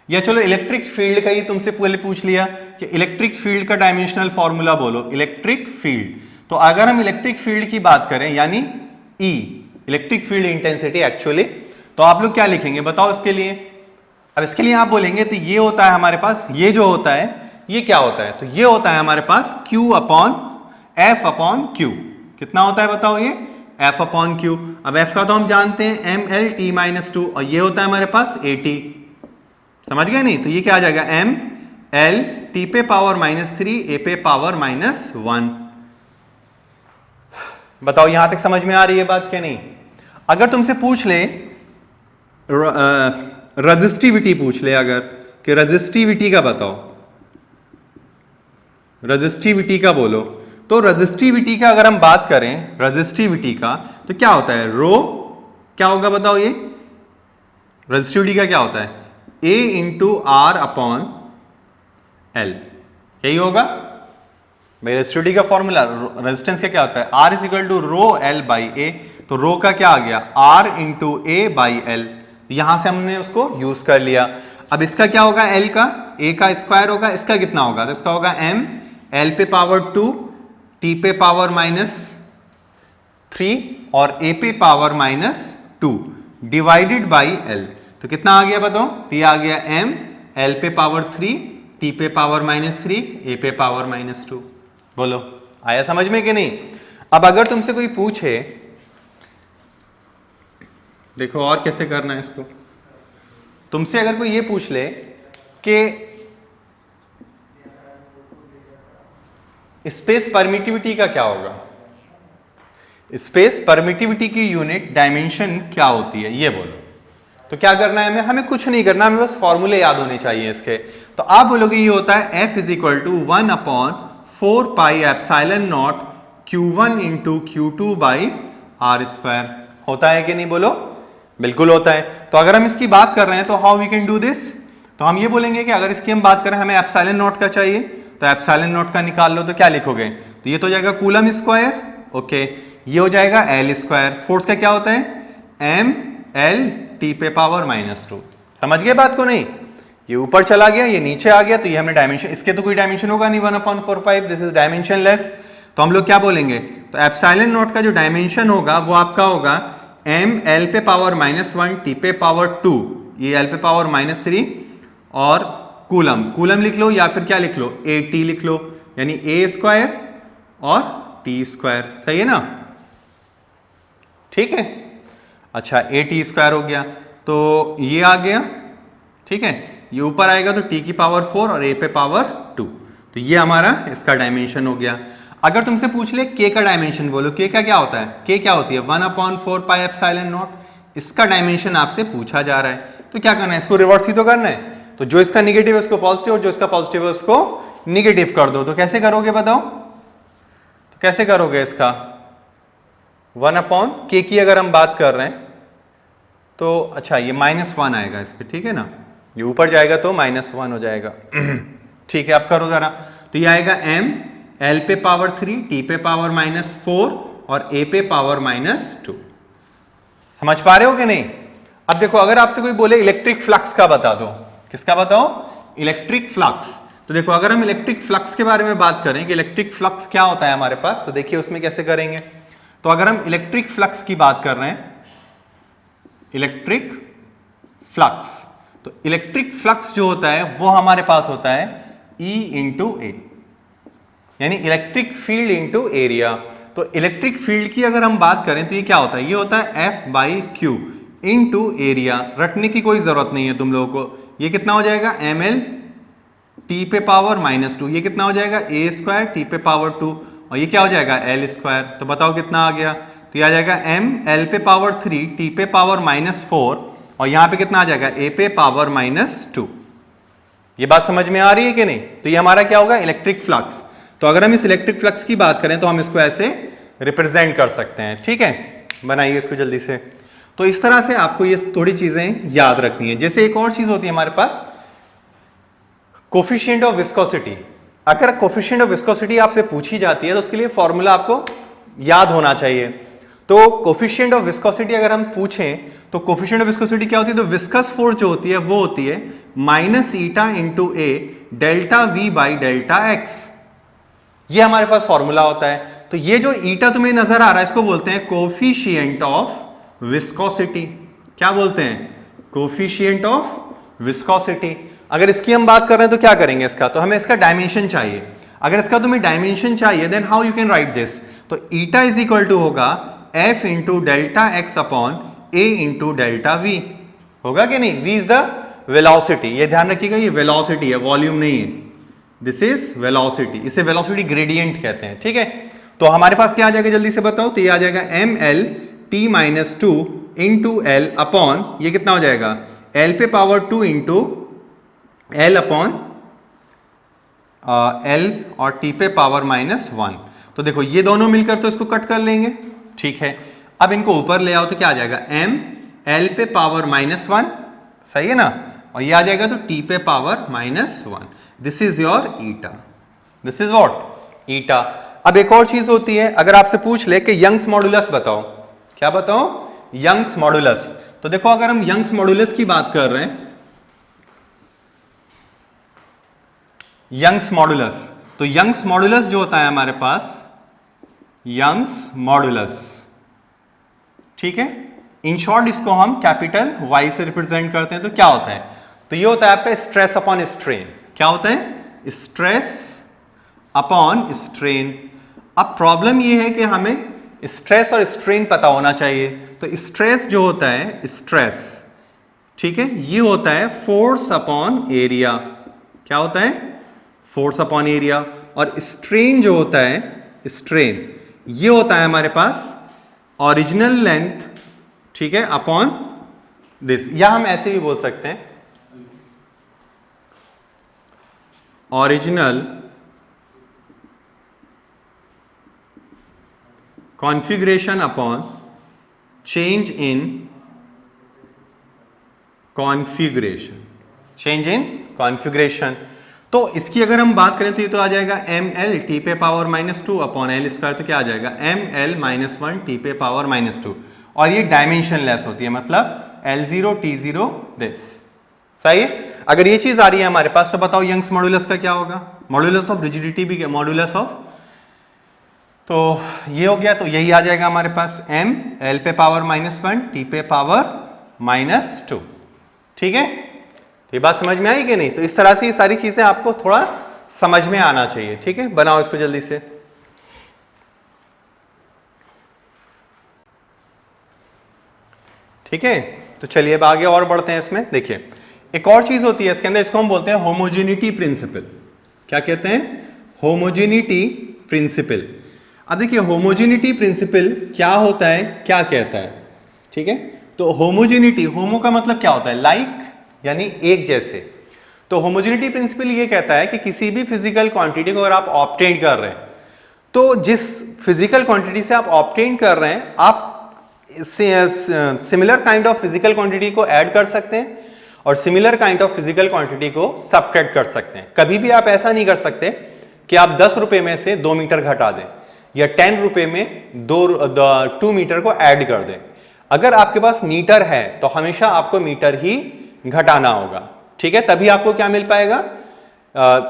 [SPEAKER 1] या चलो इलेक्ट्रिक फील्ड का ही तुमसे पहले पूछ लिया कि इलेक्ट्रिक फील्ड का डायमेंशनल फॉर्मूला बोलो, इलेक्ट्रिक फील्ड। तो अगर हम इलेक्ट्रिक फील्ड की बात करें यानी E, electric field intensity actually, तो आप लोग क्या लिखेंगे बताओ इसके लिए। अब इसके लिए आप बोलेंगे तो ये होता है हमारे पास, ये जो होता है ये क्या होता है, तो ये होता है हमारे पास Q upon F upon Q। कितना होता है बताओ, ये F अपॉन Q। अब F का तो हम जानते हैं ML T-2, और ये होता है हमारे पास AT। समझ गए नहीं, तो ये क्या आ जाएगा, ML T पे पावर -3 A पे पावर -1। बताओ यहां तक समझ में आ रही है बात क्या नहीं। अगर तुमसे पूछ ले रेजिस्टिविटी पूछ ले, अगर कि रेजिस्टिविटी का बताओ, रेजिस्टिविटी का बोलो, तो रेजिस्टिविटी का अगर हम बात करें रेजिस्टिविटी का, तो क्या होता है, रो क्या होगा बताओ, ये रेजिस्टिविटी का क्या होता है, A into R upon L, यही होगा भाई रेजिस्टिविटी का फॉर्मूला। रेजिस्टेंस का क्या होता है, R is equal to rho L by A, तो रो का क्या आ गया, R into A by L, यहां से हमने उसको यूज कर लिया। अब इसका क्या होगा, L का, A का स्क्वायर होगा, इसका कितना होगा, तो इसका होगा M L पे पावर 2 T पे पावर -3 और A पे पावर -2 डिवाइडेड बाई L। तो कितना आ गया बताओ, तो ये आ गया M L पे पावर 3 T पे पावर -3 A पे पावर -2। बोलो आया समझ में कि नहीं। अब अगर तुमसे कोई पूछे, देखो और कैसे करना है इसको, तुमसे अगर कोई ये पूछ ले कि स्पेस परमिटिविटी का क्या होगा, स्पेस परमिटिविटी की यूनिट डायमेंशन क्या होती है, ये बोलो, तो क्या करना है हमें, हमें कुछ नहीं करना, हमें बस फॉर्मूले याद होने चाहिए इसके। तो आप बोलोगे ये होता है F is equal to 1 upon 4 pi epsilon naught Q1 into Q2 by R square. होता है कि नहीं, बोलो बिल्कुल होता है। तो अगर हम इसकी बात कर रहे हैं तो how we can do this, तो हम ये बोलेंगे कि अगर इसकी हम बात करें, हमें एप्सिलॉन नॉट का चाहिए, तो एप्सिलॉन नॉट का निकाल लो, तो क्या लिखोगे, तो ये तो हो जाएगा कूलम स्क्वायर, ओके, ये हो जाएगा एल स्क्वायर। फोर्स का क्या होता है, एम एल टी पे पावर -2। समझ गए बात को नहीं, ये ऊपर चला गया, ये नीचे आ गया, तो ये हमने डायमेंशन, इसके तो कोई डायमेंशन होगा नहीं, 1/4 दिस इज डायमेंशन लेस। तो हम लोग क्या बोलेंगे, तो एप्सिलॉन नॉट का जो डायमेंशन होगा वो आपका होगा एम एल पे पावर -1 टी पे पावर 2, ये एल पे पावर -3 और कूलम, कूलम लिख लो या फिर क्या लिख लो, ए टी लिख लो, यानी ए स्क्वायर और टी स्क्वायर, सही है ना, ठीक है। अच्छा ए टी स्क्वायर हो गया, तो ये आ गया, ठीक है, ये ऊपर आएगा तो टी की पावर 4 और ए पे पावर 2, तो ये हमारा इसका डायमेंशन हो गया। अगर तुमसे पूछ ले के का डायमेंशन बोलो, के का क्या होता है, के क्या होती है 1/4 पाई एप्सिलॉन नॉट, इसका डायमेंशन आपसे पूछा जा रहा है, तो क्या करना है, इसको रिवर्स ही तो करना है, तो जो इसका निगेटिव है उसको पॉजिटिव और जो इसका पॉजिटिव है उसको निगेटिव कर दो। तो कैसे करोगे बताओ, तो कैसे करोगे इसका, 1/k की अगर हम बात कर रहे हैं तो अच्छा ये -1 आएगा इस पे, ठीक है ना, ये ऊपर जाएगा तो -1 हो जाएगा ठीक है, अब करो जरा, तो ये आएगा m l पे पावर 3 t पे पावर -4 और a पे पावर -2। समझ पा रहे हो कि नहीं। अब देखो अगर आपसे कोई बोले इलेक्ट्रिक फ्लक्स का बता दो, किसका बताओ, इलेक्ट्रिक फ्लक्स। तो देखो अगर हम इलेक्ट्रिक फ्लक्स के बारे में बात करें कि इलेक्ट्रिक फ्लक्स क्या होता है हमारे पास, तो देखिए उसमें कैसे करेंगे। तो अगर हम इलेक्ट्रिक फ्लक्स की बात कर रहे हैं, इलेक्ट्रिक फ्लक्स, तो इलेक्ट्रिक फ्लक्स जो होता है वो हमारे पास होता है E इंटू ए, यानी इलेक्ट्रिक फील्ड इंटू एरिया। तो इलेक्ट्रिक फील्ड की अगर हम बात करें तो ये क्या होता है, ये होता है F by Q into area. रटने की कोई जरूरत नहीं है तुम लोगों को। ये कितना हो जाएगा ml t पे पावर -2, ये कितना हो जाएगा a स्क्वायर t पे पावर 2, और ये क्या हो जाएगा l स्क्वायर। तो बताओ कितना आ गया, तो ये आ जाएगा m l पे पावर 3 t पे पावर -4, और यहाँ पे कितना आ जाएगा a पे पावर -2। ये बात समझ में आ रही है कि नहीं। तो ये हमारा क्या होगा, इलेक्ट्रिक फ्लक्स। तो अगर हम इस इलेक्ट्रिक फ्लक्स की बात करें तो हम इसको ऐसे रिप्रेजेंट कर सकते हैं। ठीक है, बनाइए इसको जल्दी से। तो इस तरह से आपको ये थोड़ी चीजें याद रखनी है। जैसे एक और चीज होती है हमारे पास, कोफिशिएंट ऑफ विस्कोसिटी। अगर कोफिशिएंट ऑफ विस्कोसिटी आपसे पूछी जाती है तो उसके लिए फॉर्मूला आपको याद होना चाहिए। तो कोफिशिएंट ऑफ विस्कोसिटी अगर हम पूछें तो कोफिशिएंट ऑफ विस्कोसिटी क्या होती है, तो विस्कस फोर्स जो होती है वो होती है minus eta into A delta we by delta x. ये हमारे पास फॉर्मूला होता है। तो ये जो ईटा तुम्हें नजर आ रहा है इसको बोलते हैं कोफिशिएंट ऑफ विस्कोसिटी। क्या बोलते हैं, कोफिशिएंट ऑफ विस्कोसिटी। अगर इसकी हम बात कर रहे हैं तो क्या करेंगे इसका, तो हमें इसका डायमेंशन चाहिए। अगर इसका तुम्हें डायमेंशन चाहिए then how you can write this, तो ईटा इज इक्वल टू होगा F into delta X upon A into delta V. होगा कि नहीं, वी इज द वेलोसिटी। ये ध्यान रखिएगा, ये वेलोसिटी है, वॉल्यूम नहीं है। दिस इज वेलोसिटी, इसे वेलोसिटी ग्रेडियंट कहते हैं। ठीक है, तो हमारे पास क्या आ जाएगा जल्दी से बताओ, तो ये आ जाएगा M L T minus 2 into L upon, ये कितना हो जाएगा एल पे power 2 into L upon L और टी पे पावर -1। तो देखो ये दोनों मिलकर तो इसको कट कर लेंगे। ठीक है, अब इनको ऊपर ले आओ तो क्या आ जाएगा m l पे पावर -1, सही है ना, और ये आ जाएगा तो t पे power -1। This is your eta, this is what eta. अब एक और चीज होती है, अगर आपसे पूछ ले कि यंग्स मॉडुलस बताओ, क्या बताओ, यंग्स मॉडुलस। तो देखो अगर हम यंग्स मॉडुलस की बात कर रहे हैं, यंग्स मॉडुलस, तो यंग्स मॉडुलस जो होता है हमारे पास, यंग्स मॉडुलस, ठीक है, इन शॉर्ट इसको हम कैपिटल Y से रिप्रेजेंट करते हैं। तो क्या होता है, तो ये होता है आपका स्ट्रेस अपॉन स्ट्रेन। क्या होता है, स्ट्रेस अपॉन स्ट्रेन। अब प्रॉब्लम ये है कि हमें स्ट्रेस और स्ट्रेन पता होना चाहिए। तो स्ट्रेस जो होता है, स्ट्रेस, ठीक है, ये होता है फोर्स अपॉन एरिया। क्या होता है, फोर्स अपॉन एरिया। और स्ट्रेन जो होता है, स्ट्रेन, ये होता है हमारे पास ओरिजिनल लेंथ, ठीक है, अपॉन दिस, या हम ऐसे भी बोल सकते हैं original configuration upon change in configuration, change in configuration. तो इसकी अगर हम बात करें तो ये तो आ जाएगा एम एल टी पे पावर -2 अपॉन एल स्क्वायर। तो क्या आ जाएगा एम एल -1 टी पे पावर -2, और ये डायमेंशन लेस होती है, मतलब L0 T0 दिस, सही है। अगर ये चीज आ रही है हमारे पास तो बताओ यंग्स मॉडुलस का क्या होगा, मॉडुलस ऑफ रिजिडिटी भी, मॉडुलस ऑफ, तो ये हो गया, तो यही आ जाएगा हमारे पास m l पे पावर -1 t पे पावर -2। ठीक है, तो ये बात समझ में आई कि नहीं। तो इस तरह से ये सारी चीजें आपको थोड़ा समझ में आना चाहिए। ठीक है, बनाओ इसको जल्दी से। ठीक है, तो चलिए अब आगे और बढ़ते हैं इसमें। देखिए एक और चीज होती है इसके अंदर, इसको हम बोलते हैं होमोजेनिटी प्रिंसिपल। क्या कहते हैं, होमोजेनिटी प्रिंसिपल। अब देखिए होमोजेनिटी प्रिंसिपल क्या होता है, क्या कहता है। ठीक है, तो होमोजेनिटी, होमो का मतलब क्या होता है, लाइक, यानी एक जैसे। तो होमोजेनिटी प्रिंसिपल ये कहता है कि किसी भी फिजिकल क्वांटिटी को अगर आप ऑब्टेन कर रहे हैं, तो जिस फिजिकल क्वांटिटी से आप ऑब्टेन कर रहे हैं, आप similar kind of physical quantity को ऐड कर सकते हैं और similar kind of physical quantity को सब्ट्रैक्ट कर सकते हैं। कभी भी आप ऐसा नहीं कर सकते कि आप 10 रुपए में से 2 मीटर घटा दें, या 10 रुपए में 2 मीटर को ऐड कर दें। अगर आपके पास मीटर है तो हमेशा आपको मीटर ही घटाना होगा। ठीक है, तभी आपको क्या मिल पाएगा,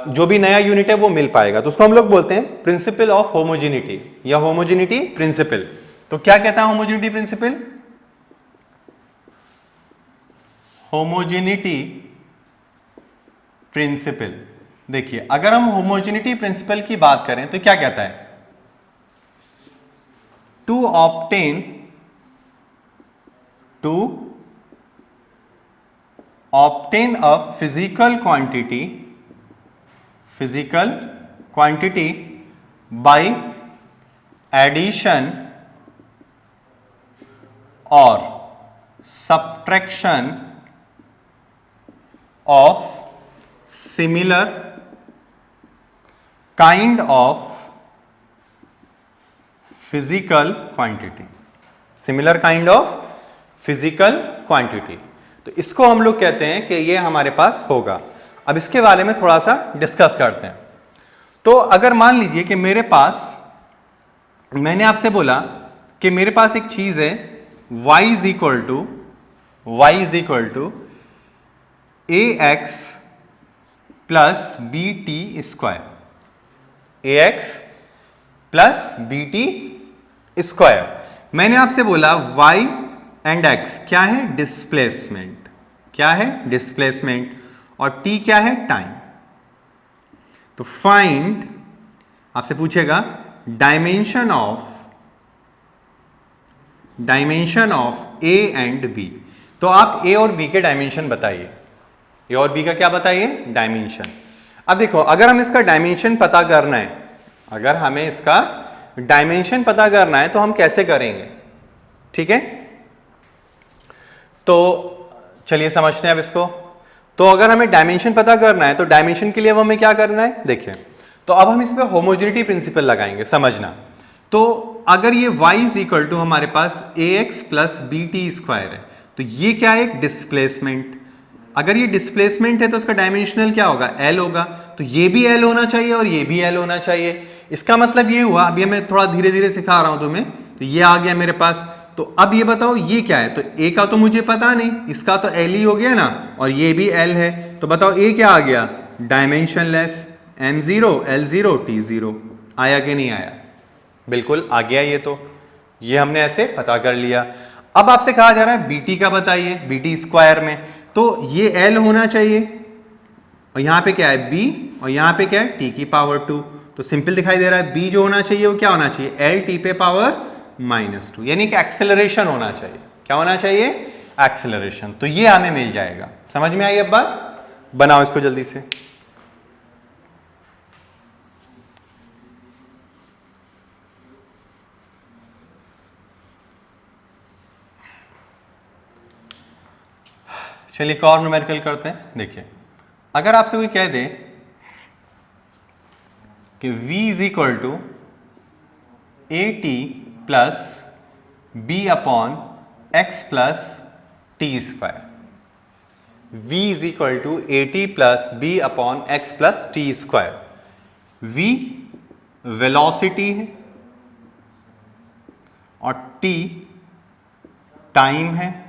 [SPEAKER 1] जो भी नया यूनिट है वो मिल पाएगा। तो उसको हम लोग बोलते हैं प्रिंसिपल ऑफ होमोजेनिटी या होमोजेनिटी प्रिंसिपल। तो क्या कहता है होमोजेनिटी प्रिंसिपल? होमोजेनिटी प्रिंसिपल, देखिए अगर हम होमोजेनिटी प्रिंसिपल की बात करें तो क्या कहता है, to obtain a physical quantity by addition और subtraction of similar kind of physical quantity, similar kind of physical quantity. तो इसको हम लोग कहते हैं कि ये हमारे पास होगा। अब इसके बारे में थोड़ा सा डिस्कस करते हैं। तो अगर मान लीजिए कि मेरे पास, मैंने आपसे बोला कि मेरे पास एक चीज है y is equal to A X plus B T square, A X plus B T square. मैंने आपसे बोला y एंड x क्या है, डिस्प्लेसमेंट, क्या है डिस्प्लेसमेंट, और t क्या है, टाइम। तो फाइंड, आपसे पूछेगा dimension of a and b। तो आप a और b के डायमेंशन बताइए, a और b का क्या बताइए, डायमेंशन। अब देखो अगर हम इसका डायमेंशन पता करना है, अगर हमें इसका डायमेंशन पता करना है तो हम कैसे करेंगे, ठीक है। तो चलिए समझते हैं अब इसको। तो अगर हमें डायमेंशन पता करना है तो डायमेंशन के लिए अब हमें क्या करना है, देखिए तो अब हम इस पे होमोजेनिटी प्रिंसिपल लगाएंगे, समझना। तो अगर ये y इज इक्वल टू हमारे पास A X plus B T square है, तो ये क्या है, डिस्प्लेसमेंट। अगर ये डिस्प्लेसमेंट है तो उसका डायमेंशनल क्या होगा, L होगा। तो ये भी L होना चाहिए और ये भी L होना चाहिए। इसका मतलब ये हुआ, अभी मैं थोड़ा धीरे धीरे सिखा रहा हूं तुम्हें, तो ये आ गया मेरे पास। तो अब ये बताओ ये क्या है, तो A का तो मुझे पता नहीं, इसका तो L ही हो गया ना, और ये भी L है। तो बताओ A क्या आ गया, डायमेंशनलेस, M0 L0 T0। आया कि नहीं आया, बिल्कुल आ गया। ये हमने ऐसे पता कर लिया। अब आपसे कहा जा रहा है BT का बताइए, BT स्क्वायर में, तो ये L होना चाहिए, और यहां पे क्या है B, और यहां पे क्या है T की पावर 2। तो सिंपल दिखाई दे रहा है, B जो होना चाहिए वो क्या होना चाहिए, L T पे पावर -2, यानी कि एक्सेलरेशन होना चाहिए। क्या होना चाहिए, एक्सेलरेशन। तो ये हमें मिल जाएगा। समझ में आई अब बात, बनाओ इसको जल्दी से। चलिए एक और न्यूमेरिकल करते हैं। देखिए अगर आपसे कोई कह दे कि v is equal to A T plus B upon X plus T square, v is equal to A T plus B upon X plus T square. v velocity है और t टाइम है,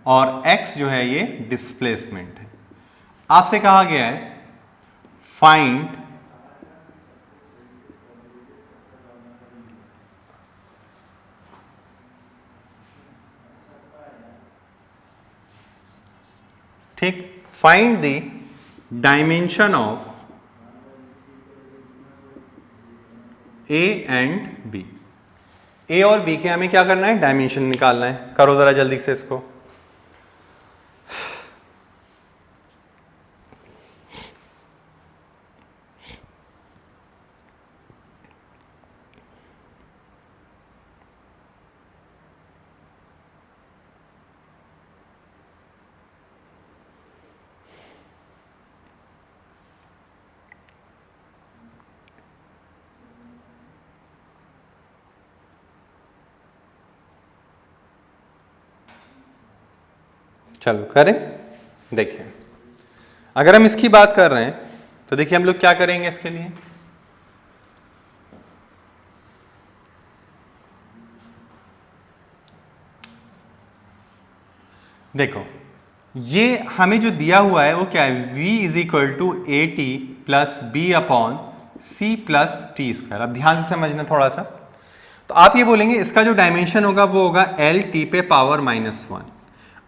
[SPEAKER 1] और x जो है ये displacement है। आपसे कहा गया है फाइंड ठीक, find the dimension of a and b। a और b के हमें क्या करना है, डायमेंशन निकालना है। करो जरा जल्दी से इसको। चलो करें। देखिए अगर हम इसकी बात कर रहे हैं तो देखिए हम लोग क्या करेंगे इसके लिए। देखो ये हमें जो दिया हुआ है वो क्या है, v is equal to A T plus B upon C plus T square. अब ध्यान से समझना थोड़ा सा, तो आप ये बोलेंगे इसका जो डायमेंशन होगा वो होगा एल टी पे पावर -1।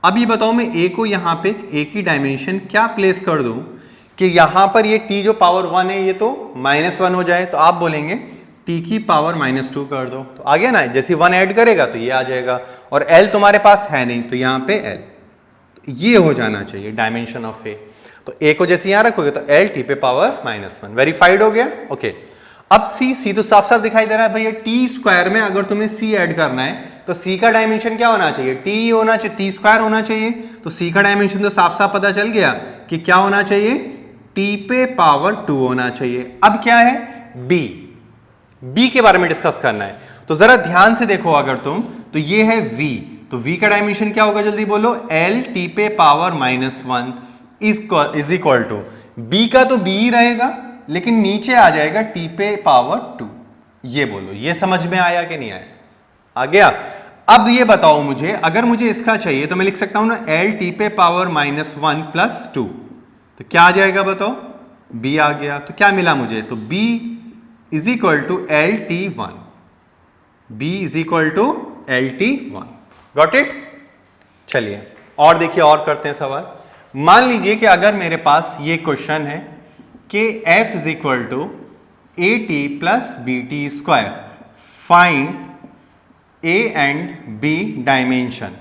[SPEAKER 1] अब ये बताओ मैं ए को यहाँ पे ए की डायमेंशन क्या प्लेस कर दूं कि यहाँ पर ये टी जो पावर 1 है ये तो -1 हो जाए, तो आप बोलेंगे टी की पावर -2 कर दो, तो आ गया ना, जैसे 1 ऐड करेगा तो ये आ जाएगा, और एल तुम्हारे पास है नहीं तो यहाँ पे एल, तो ये हो जाना चाहिए डायमेंशन ऑफ ए। तो ए को जैसे यहां रखोगे तो एल टी पे पावर -1, वेरीफाइड हो गया। ओके, अब सी तो साफ साफ दिखाई दे रहा है भैया, टी स्क्वायर में अगर तुम्हें सी ऐड करना है तो सी का डायमेंशन क्या होना चाहिए, टी होना चाहिए, टी स्क्वायर होना चाहिए, तो सी का डायमेंशन तो साफ साफ पता चल गया कि क्या होना चाहिए, टी पे पावर 2 होना चाहिए। अब क्या है, बी के बारे में डिस्कस करना है, तो जरा ध्यान से देखो अगर तुम, तो ये है v, तो v का डायमेंशन क्या होगा जल्दी बोलो, एल टी पे power -1 is equal to, b का तो b ही रहेगा लेकिन नीचे आ जाएगा t पे पावर 2। ये बोलो, ये समझ में आया कि नहीं आया, आ गया। अब ये बताओ मुझे, अगर मुझे इसका चाहिए तो मैं लिख सकता हूं ना एल टी पे पावर -1 प्लस 2, तो क्या आ जाएगा बताओ, b आ गया, तो क्या मिला मुझे, तो b is equal to L T 1, b is equal to L T 1। Got it. चलिए और देखिए, और करते हैं सवाल। मान लीजिए कि अगर मेरे पास ये क्वेश्चन है कि f is equal to A T plus B T square, find a and b dimension,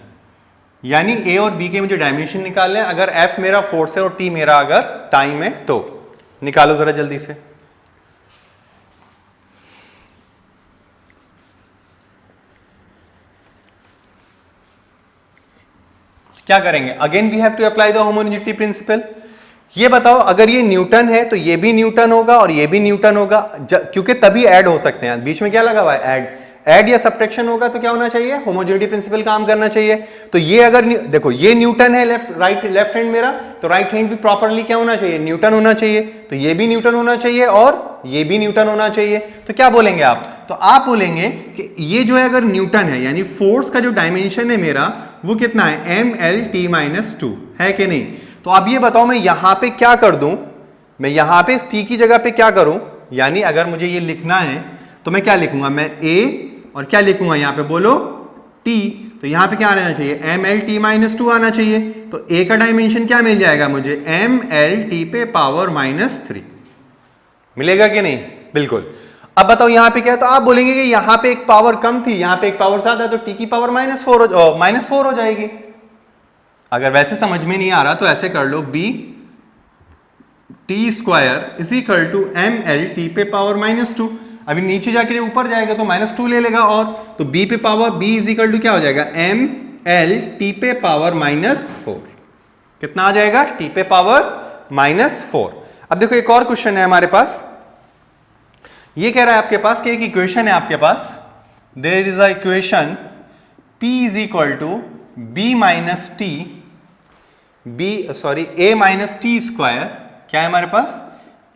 [SPEAKER 1] यानी a और b के मुझे डायमेंशन निकालने हैं, अगर f मेरा फोर्स है और t मेरा अगर टाइम है तो निकालो जरा जल्दी से। क्या करेंगे, again we have to apply the homogeneity principle. ये बताओ अगर ये न्यूटन है तो ये भी न्यूटन होगा और ये भी न्यूटन होगा, क्योंकि तभी ऐड हो सकते हैं, बीच में क्या लगा हुआ है, ऐड या सब्ट्रैक्शन होगा तो क्या होना चाहिए, होमोजेनिटी प्रिंसिपल काम करना चाहिए। तो ये अगर देखो ये न्यूटन है, लेफ्ट हैंड मेरा, तो राइट हैंड भी प्रॉपरली क्या होना चाहिए, न्यूटन होना चाहिए, तो ये भी न्यूटन होना चाहिए और ये भी न्यूटन होना चाहिए। तो क्या बोलेंगे आप, तो आप बोलेंगे कि ये जो है अगर न्यूटन है, यानी फोर्स का जो डायमेंशन है मेरा वो कितना है, एम एल टी -2 है कि नहीं। तो अब ये बताओ मैं यहां पे क्या कर दूं, मैं यहां पे इस टी की जगह पे क्या करूं, यानी अगर मुझे ये लिखना है तो मैं क्या लिखूंगा, मैं ए और क्या लिखूंगा यहां पे बोलो, टी, तो यहां पे क्या आना चाहिए, एम एल टी -2 आना चाहिए, तो ए का डायमेंशन क्या मिल जाएगा मुझे, एम एल टी पे पावर -3 मिलेगा कि नहीं, बिल्कुल। अब बताओ यहां पे क्या है, तो आप बोलेंगे कि यहां पे एक पावर कम थी, यहां पे एक पावर ज्यादा है, तो टी की पावर -4 हो जाएगी। अगर वैसे समझ में नहीं आ रहा तो ऐसे कर लो, B T square is equal to M L T पे पावर -2, अभी नीचे जाके ऊपर जाएगा तो -2 ले लेगा, और तो b पे power b is equal to क्या हो जाएगा, एम एल टी पे पावर -4, कितना आ जाएगा, t पे पावर -4। अब देखो एक और क्वेश्चन है हमारे पास, ये कह रहा है आपके पास कि एक इक्वेशन है आपके पास, there is a equation p is equal to b minus T, a minus T square, क्या है हमारे पास,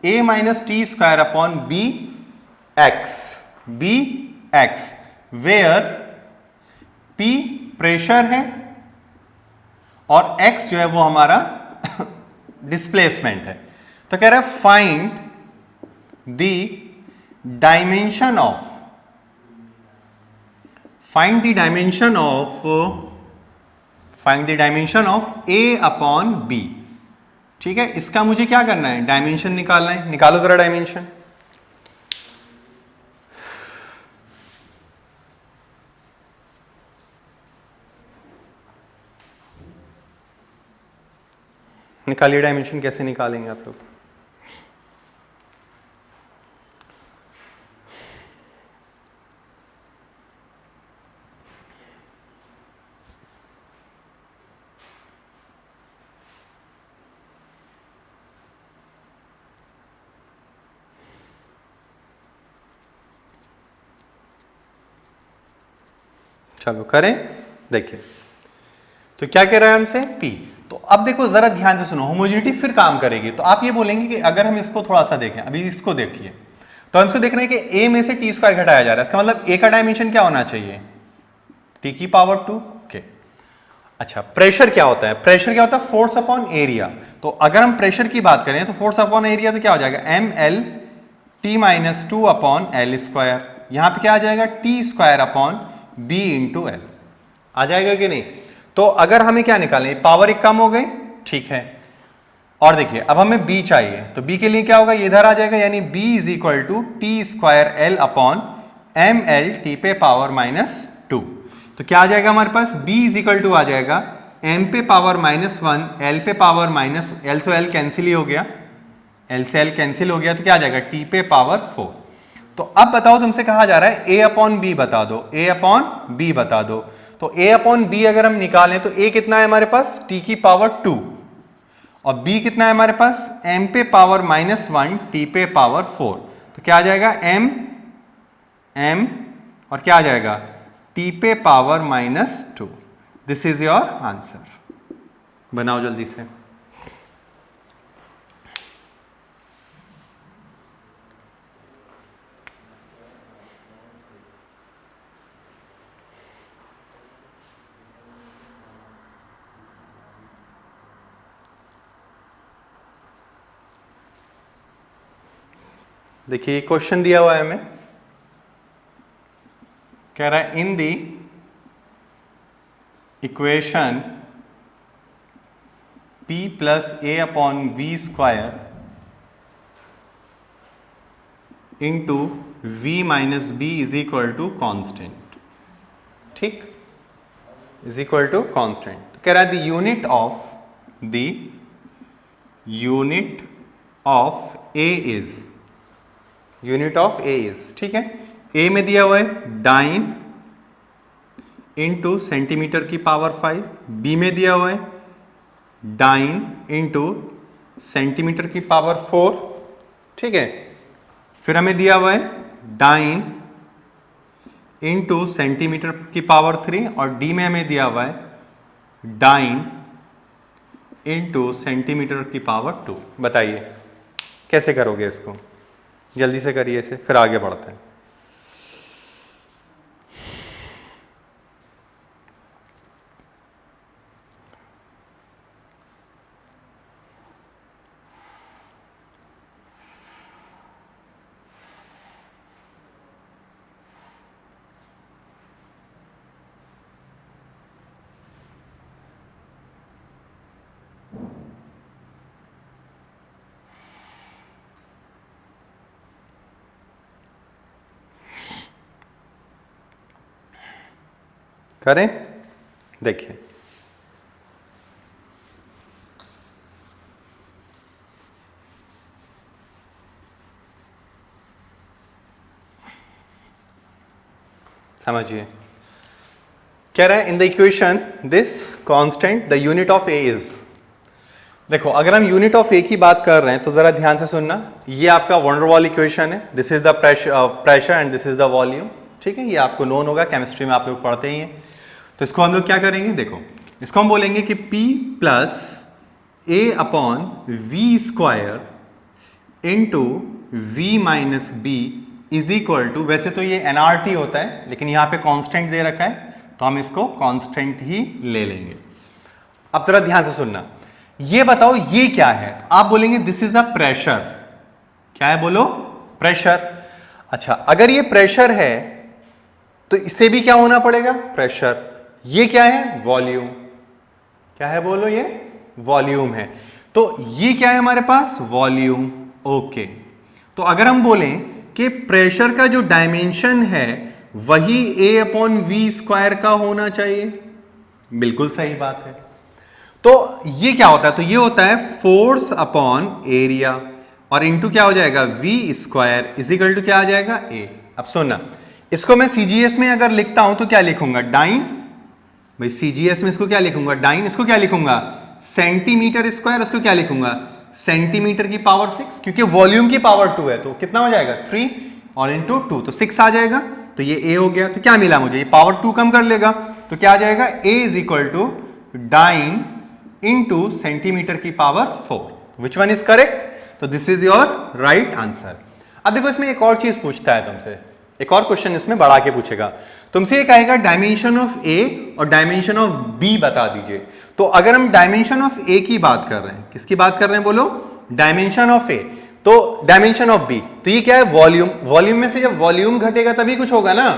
[SPEAKER 1] a minus T square upon b x, where p pressure है और x जो है वो हमारा डिस्प्लेसमेंट है। तो कह रहा है find the dimension of a upon b। ठीक है, इसका मुझे क्या करना है, डायमेंशन निकालना है, निकालो जरा डायमेंशन। निकालिए डायमेंशन, कैसे निकालेंगे आप लोग, चलो करें, देखिए तो क्या कह रहा है हमसे, P। तो अब देखो जरा ध्यान से सुनो, होमोजेनिटी फिर काम करेगी, तो आप ये बोलेंगे कि अगर हम इसको थोड़ा सा देखें, अभी इसको देखिए, तो हमसे देख रहे हैं कि a में से टी स्क्वायर घटाया जा रहा है, इसका मतलब a का डायमेंशन क्या होना चाहिए, t की पावर 2। ओके, अच्छा, प्रेशर क्या होता है? प्रेशर क्या होता है? Force upon area. तो अगर हम प्रेशर की बात करें तो फोर्स अपॉन एरिया तो क्या हो जाएगा? M L T minus two upon L square. यहां पे क्या आ जाएगा? T square upon B into L. आ जाएगा कि नहीं? तो अगर हमें क्या निकालें, पावर एक कम हो गई, ठीक है। और देखिए अब हमें b चाहिए, तो b के लिए क्या होगा? ये इधर आ जाएगा, यानी b is equal to T square L upon M L T पे पावर माइनस टू। तो क्या आ जाएगा हमारे पास? b इज इक्वल टू आ जाएगा m पे पावर माइनस वन, l पे पावर माइनस, l तो l कैंसिल ही हो गया, l से l कैंसिल हो गया, तो क्या आ जाएगा? t पे पावर 4। तो अब बताओ, तुमसे कहा जा रहा है a अपॉन बी बता दो, a अपॉन बी बता दो। तो a अपॉन बी अगर हम निकालें तो a कितना है हमारे पास? t की पावर 2, और b कितना है हमारे पास? m पे पावर माइनस वन, t पे पावर 4। तो क्या आ जाएगा? m और क्या आ जाएगा? t पे power minus 2। This is your answer. बनाओ जल्दी से। देखिए क्वेश्चन दिया हुआ है हमें, कह रहा है in the equation p plus A upon V square into V minus B is equal to constant, ठीक, इज इक्वल टू कॉन्स्टेंट। तो कह रहा है the unit of A is, unit of A is, ठीक है। ए में दिया हुआ है डाइन इंटू सेंटीमीटर की पावर 5, बी में दिया हुआ है डाइन इंटू सेंटीमीटर की पावर 4, ठीक है। फिर हमें दिया हुआ है डाइन इंटू सेंटीमीटर की पावर 3, और डी में हमें दिया हुआ है डाइन इंटू सेंटीमीटर की पावर 2। बताइए कैसे करोगे इसको? जल्दी से करिए इसे, फिर आगे बढ़ते हैं। करें, देखिए समझिए, कह रहा है in the equation this constant the unit of A is. देखो अगर हम यूनिट ऑफ ए की बात कर रहे हैं तो जरा ध्यान से सुनना, ये आपका वंडर वॉल इक्वेशन है, this is the pressure and this is the volume, ठीक है। ये आपको नोन होगा, केमिस्ट्री में आप लोग पढ़ते ही हैं। तो इसको हम लोग क्या करेंगे? देखो इसको हम बोलेंगे कि P plus A upon V square into V minus B is equal to, वैसे तो ये NRT होता है लेकिन यहाँ पे कांस्टेंट दे रखा है तो हम इसको कांस्टेंट ही ले लेंगे। अब जरा ध्यान से सुनना, ये बताओ ये क्या है? आप बोलेंगे दिस इज अ प्रेशर। क्या है? बोलो, प्रेशर। अच्छा, अगर ये प्रेशर है तो इसे भी क्या होना पड़ेगा? प्रेशर। ये क्या है? वॉल्यूम। क्या है? बोलो, ये वॉल्यूम है। तो ये क्या है हमारे पास? वॉल्यूम। ओके, तो अगर हम बोलें कि प्रेशर का जो डायमेंशन है वही ए अपॉन वी स्क्वायर का होना चाहिए, बिल्कुल सही बात है। तो ये क्या होता है? तो ये होता है फोर्स अपॉन एरिया, और इंटू क्या हो जाएगा? V square is equal to क्या आ जाएगा? ए। अब सुनना, इसको मैं सीजीएस में अगर लिखता हूं तो क्या लिखूंगा? डाइन। भाई सीजीएस में इसको क्या लिखूंगा? डाइन। इसको क्या लिखूंगा? Centimetre square. उसको क्या लिखूंगा? सेंटीमीटर की पावर 6, क्योंकि वॉल्यूम की पावर 2 है तो कितना हो जाएगा? 3 और इंटू 2 तो 6 आ जाएगा। तो ये ए हो गया। तो क्या मिला मुझे? ये पावर 2 कम कर लेगा तो क्या आ जाएगा? A is equal to dyne into centimetre की power 4। Which one is correct? तो this is your right answer. अब देखो इसमें एक और चीज पूछता है तुमसे, एक और क्वेश्चन इसमें बढ़ा के पूछेगा, तुमसे ये कहेगा डायमेंशन ऑफ ए और डायमेंशन ऑफ बी बता दीजिए। तो अगर हम डायमेंशन ऑफ ए की बात कर रहे हैं, किसकी बात कर रहे हैं बोलो, डायमेंशन ऑफ ए, तो डायमेंशन ऑफ बी, तो ये क्या है, वॉल्यूम। वॉल्यूम में से जब वॉल्यूम घटेगा तभी कुछ होगा ना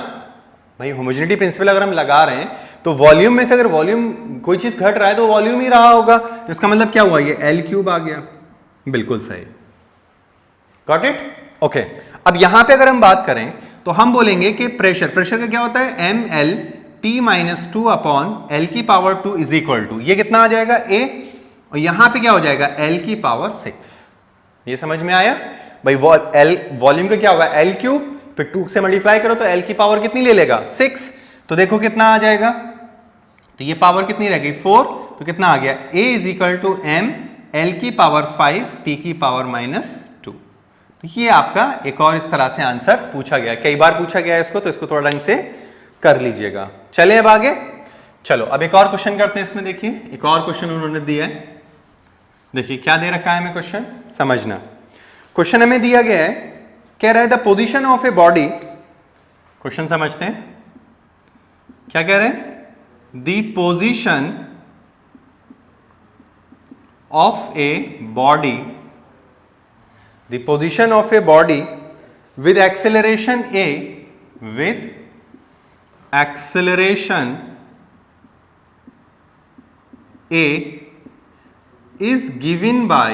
[SPEAKER 1] भाई, होमोजेनिटी प्रिंसिपल अगर हम लगा रहे हैं तो वॉल्यूम में से अगर वॉल्यूम कोई चीज घट रहा है तो वॉल्यूम ही रहा होगा, तो इसका मतलब क्या हुआ, ये एल क्यूब आ गया। बिल्कुल सही, गॉट इट, ओके। अब यहां पे अगर हम बात करें तो हम बोलेंगे कि प्रेशर, प्रेशर का क्या होता है, M L T minus two upon L की पावर 2 इज इक्वल टू, ये कितना आ जाएगा ए, और यहां पे क्या हो जाएगा एल की पावर 6। ये समझ में आया भाई, वॉल्यूम का क्या होगा एल क्यूब, फिर 2 से मल्टीप्लाई करो तो एल की पावर कितनी ले लेगा 6, तो देखो कितना आ जाएगा, तो ये पावर कितनी रह गई 4, तो कितना आ गया a is equal to M L की पावर 5 टी की पावर -2। तो ये आपका एक और इस तरह से आंसर पूछा गया, कई बार पूछा गया है इसको, तो इसको थोड़ा ढंग से कर लीजिएगा। चले अब आगे, चलो अब एक और क्वेश्चन करते हैं इसमें। देखिए एक और क्वेश्चन उन्होंने दिया है, देखिए क्या दे रखा है हमें क्वेश्चन, समझना। क्वेश्चन हमें दिया गया है, कह रहा है the position of a body, question समझते हैं क्या कह रहे हैं, the position of a body, the position of a body with acceleration A, with acceleration A is given by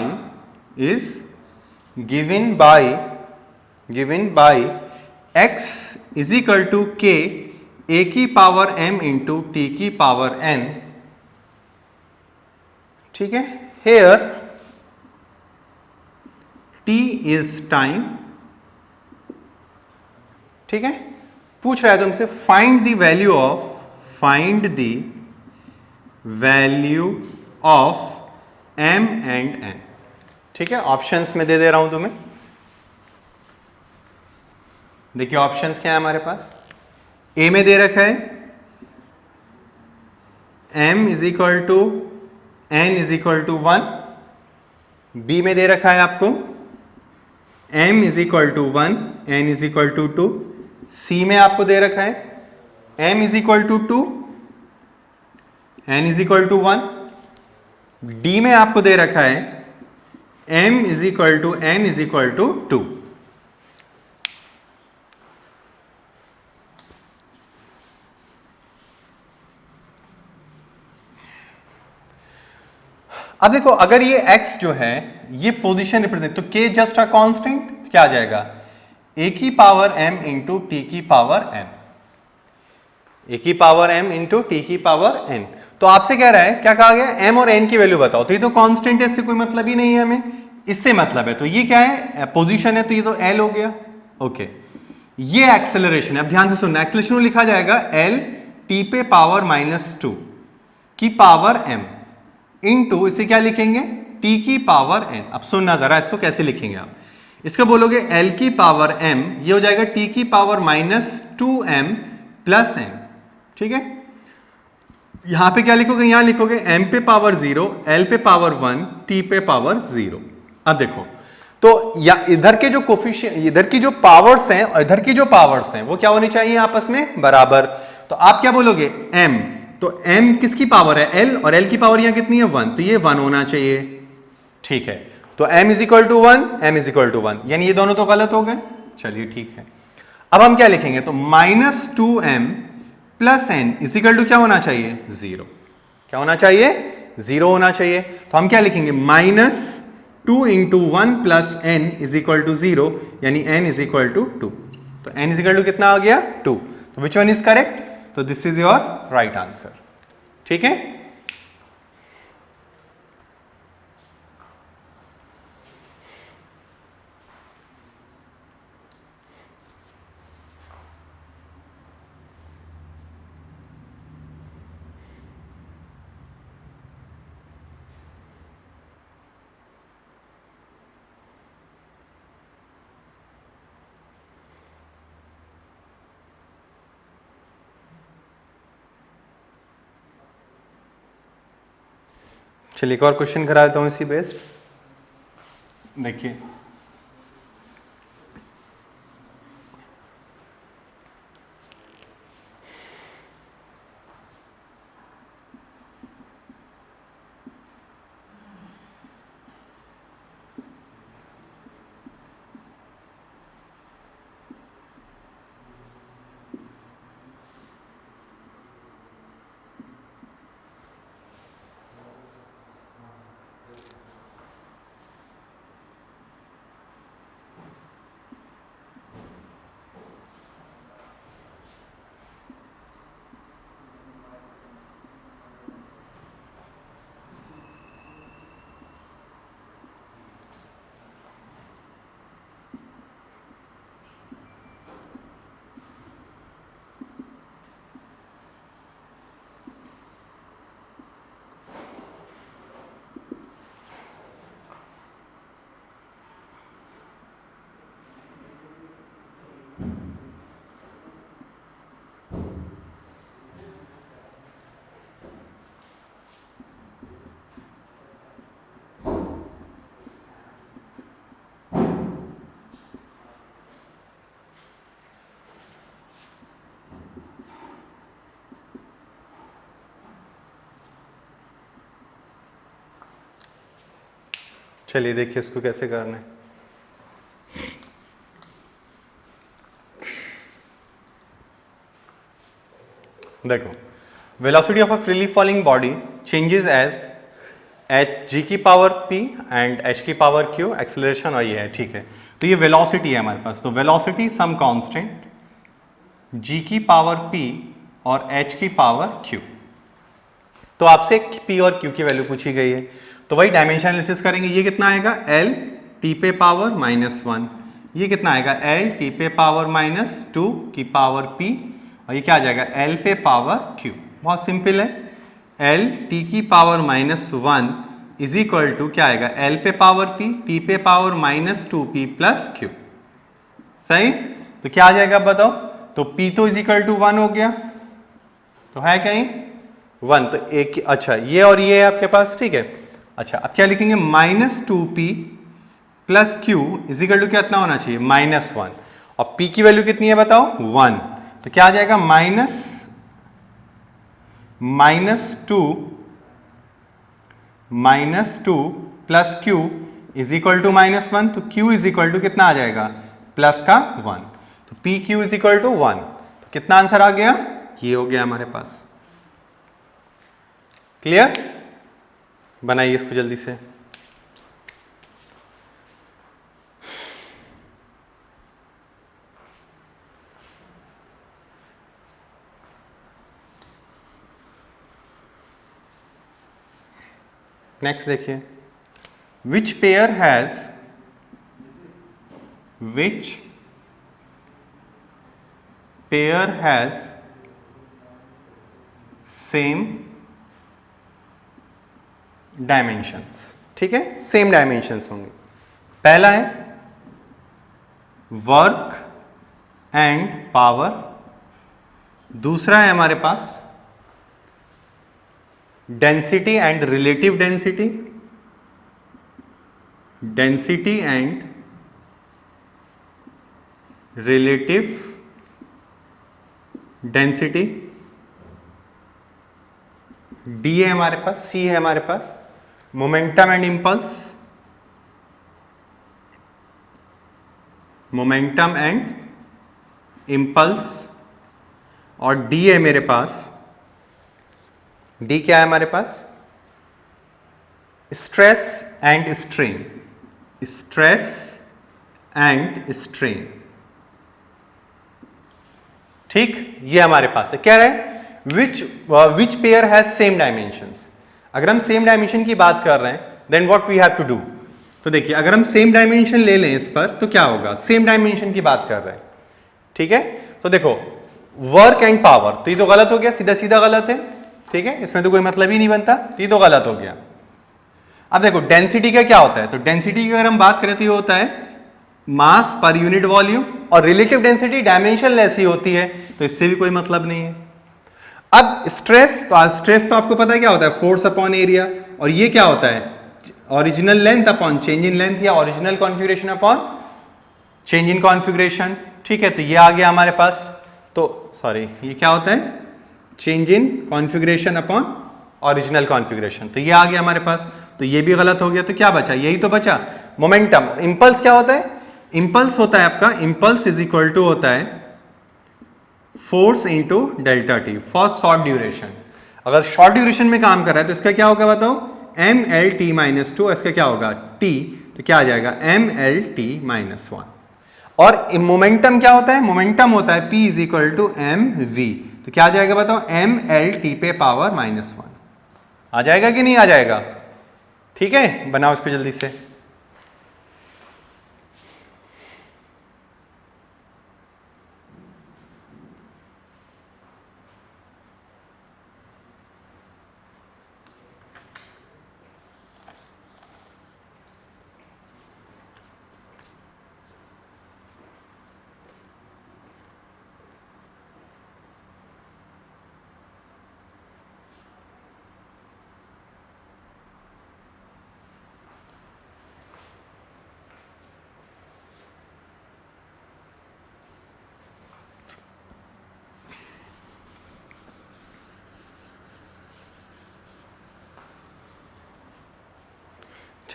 [SPEAKER 1] x is equal to k a की power m into t की power n, ठीक है। here t is time, ठीक है। पूछ रहा है तुमसे find the value of m and n, ठीक है। ऑप्शंस में दे रहा हूं तुम्हें, देखिए ऑप्शंस क्या है हमारे पास, a में दे रखा है m is equal to n is equal to 1, b में दे रखा है आपको m is equal to 1 n is equal to 2, c में आपको दे रखा है m is equal to 2 n is equal to 1, D में आपको दे रखा है m is equal to n is equal to 2। अब देखो अगर ये x जो है ये पोजीशन रिप्रेजेंट, तो k जस्ट अ कांस्टेंट, तो क्या आ जाएगा a की पावर m इंटू टी की पावर n, a की पावर m इंटू टी की पावर n। तो आपसे कह रहा है क्या कहा गया, m और n की वैल्यू बताओ, तो ये तो कांस्टेंट है, इससे कोई मतलब ही नहीं है हमें, इससे मतलब है, तो ये क्या है पोजीशन है, तो ये तो l हो गया, ओके। ये एक्सेलरेशन है, अब ध्यान से सुनना, एक्सेलरेशन लिखा जाएगा l t पे पावर -2 की पावर m इंटू, इसे क्या लिखेंगे t की पावर n। अब सुनना जरा, इसको कैसे लिखेंगे आप, इसको बोलोगे l की पावर m, ये हो जाएगा t की पावर -2m प्लस n, ठीक है। यहां पे क्या लिखोगे, यहां लिखोगे m पे पावर 0, l पे पावर 1, t पे पावर 0। अब देखो तो या इधर के जो कोफिशिएंट, इधर की जो पावर्स हैं और इधर की जो पावर्स हैं वो क्या होनी चाहिए आपस में बराबर। तो आप क्या बोलोगे m, तो m किसकी पावर है l, और l की पावर यहां कितनी है 1, तो ये 1 होना चाहिए, ठीक है। तो m is equal to 1, m is equal to 1, यानी ये दोनों तो गलत हो गए, चलिए ठीक है। अब हम क्या लिखेंगे, तो -2m plus n is equal to क्या होना चाहिए 0, क्या होना चाहिए 0 होना चाहिए। तो हम क्या लिखेंगे -2 into 1 plus n is equal to 0, यानी n इज इक्वल टू 2, तो n इज इक्वल टू कितना आ गया 2, तो विच वन इज करेक्ट, तो this is your right answer, ठीक है। चलिए एक और क्वेश्चन करा देता हूं इसी बेस्ड, देखिए चलिए देखिए इसको कैसे करना है। देखो, velocity of a freely falling body changes as H G की पावर p एंड h की पावर q, एक्सेलरेशन और ये है, ठीक है। तो ये वेलोसिटी है हमारे पास, तो वेलोसिटी सम कांस्टेंट g की पावर p और h की पावर q। तो आपसे p और q की वैल्यू पूछी गई है, तो वही डायमेंशन एनालिसिस करेंगे। ये कितना आएगा l t पे पावर -1, ये कितना आएगा l t पे पावर -2 की पावर p, और ये क्या आ जाएगा l पे पावर q। बहुत सिंपल है, l t की पावर -1 इज इक्वल टू क्या आएगा l पे पावर p, t पे पावर -2p प्लस q। सही, तो क्या आ जाएगा बताओ, तो p तो इज इक्वल टू 1 हो गया, तो है कहीं 1, तो एक, अच्छा ये और ये है आपके पास, ठीक है। अच्छा अब क्या लिखेंगे, -2p plus q is equal to कितना होना चाहिए -1, और p की वैल्यू कितनी है बताओ 1, तो क्या आ जाएगा -2 plus q is equal to -1, तो q इज इक्वल टू कितना आ जाएगा प्लस का 1, तो P Q is equal to 1, तो कितना आंसर आ गया, ये हो गया हमारे पास। क्लियर, बनाइए इसको जल्दी से। नेक्स्ट देखिए, विच पेयर हैज सेम डायमेंशंस, ठीक है, सेम डायमेंशंस होंगे। पहला है वर्क एंड पावर, दूसरा है हमारे पास density and relative density, density and relative density, D है हमारे पास, सी है हमारे पास momentum and impulse, momentum and impulse, और डी है मेरे पास, डी क्या है हमारे पास, stress and strain, stress and strain, ठीक, ये हमारे पास है। क्या है, which pair has same dimensions. अगर हम सेम डायमेंशन की बात कर रहे हैं then what we have to do, तो देखिए अगर हम सेम डायमेंशन ले लें इस पर तो क्या होगा, सेम डायमेंशन की बात कर रहे हैं, ठीक है। तो देखो वर्क एंड पावर, तो ये तो गलत हो गया, सीधा सीधा गलत है, ठीक है, इसमें तो कोई मतलब ही नहीं बनता, तो ये तो गलत हो गया। अब देखो डेंसिटी का क्या होता है, तो डेंसिटी की अगर हम बात करें तो ये होता है मास पर यूनिट वॉल्यूम, और रिलेटिव डेंसिटी डायमेंशनलेस ही होती है, तो इससे भी कोई मतलब नहीं है। अब स्ट्रेस, तो स्ट्रेस तो आपको पता है क्या होता है, फोर्स अपॉन एरिया, और ये क्या होता है original length upon change in length, या original configuration upon change in configuration, ठीक है। तो ये आ गया हमारे पास, तो सॉरी ये क्या होता है, change in configuration upon original configuration, तो ये आ गया हमारे पास, तो ये भी गलत हो गया, तो क्या बचा, यही तो बचा मोमेंटम। इंपल्स क्या होता है, इंपल्स होता है आपका, इंपल्स इज इक्वल टू होता है force into delta T for short duration. अगर शॉर्ट ड्यूरेशन में काम कर रहा है तो इसका क्या होगा बताओ, M L T minus two, इसका क्या होगा टी, तो क्या आ जाएगा M L T minus one. और मोमेंटम क्या होता है, मोमेंटम होता है P is equal to M V, तो क्या आ जाएगा बताओ एम एल टी पे पावर -1। आ जाएगा कि नहीं आ जाएगा, ठीक है, बनाओ इसको जल्दी से।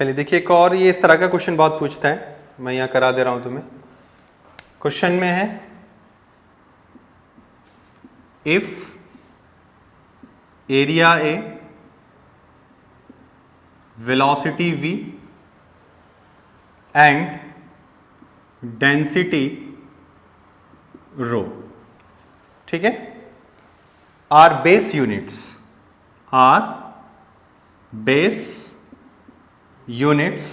[SPEAKER 1] चलिए देखिए एक और, ये इस तरह का क्वेश्चन बहुत पूछता है, मैं यहाँ करा दे रहा हूँ तुम्हें। क्वेश्चन में है if area A, velocity v and density rho, ठीक है, are base units, are base units,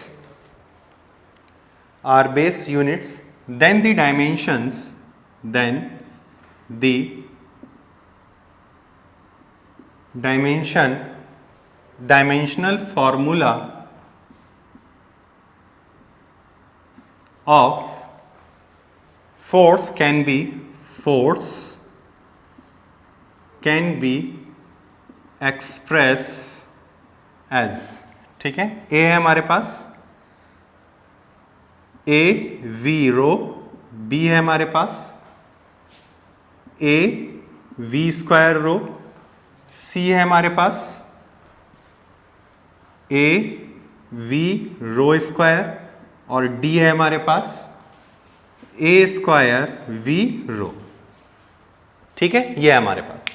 [SPEAKER 1] are base units, then the dimensions, then the dimensional formula of force can be expressed as, ठीक है, ए है हमारे पास, A V row, B है हमारे पास ए वी स्क्वायर रो, सी है हमारे पास ए वी रो स्क्वायर, और डी है हमारे पास ए स्क्वायर वी रो, ठीक है, ये है हमारे पास।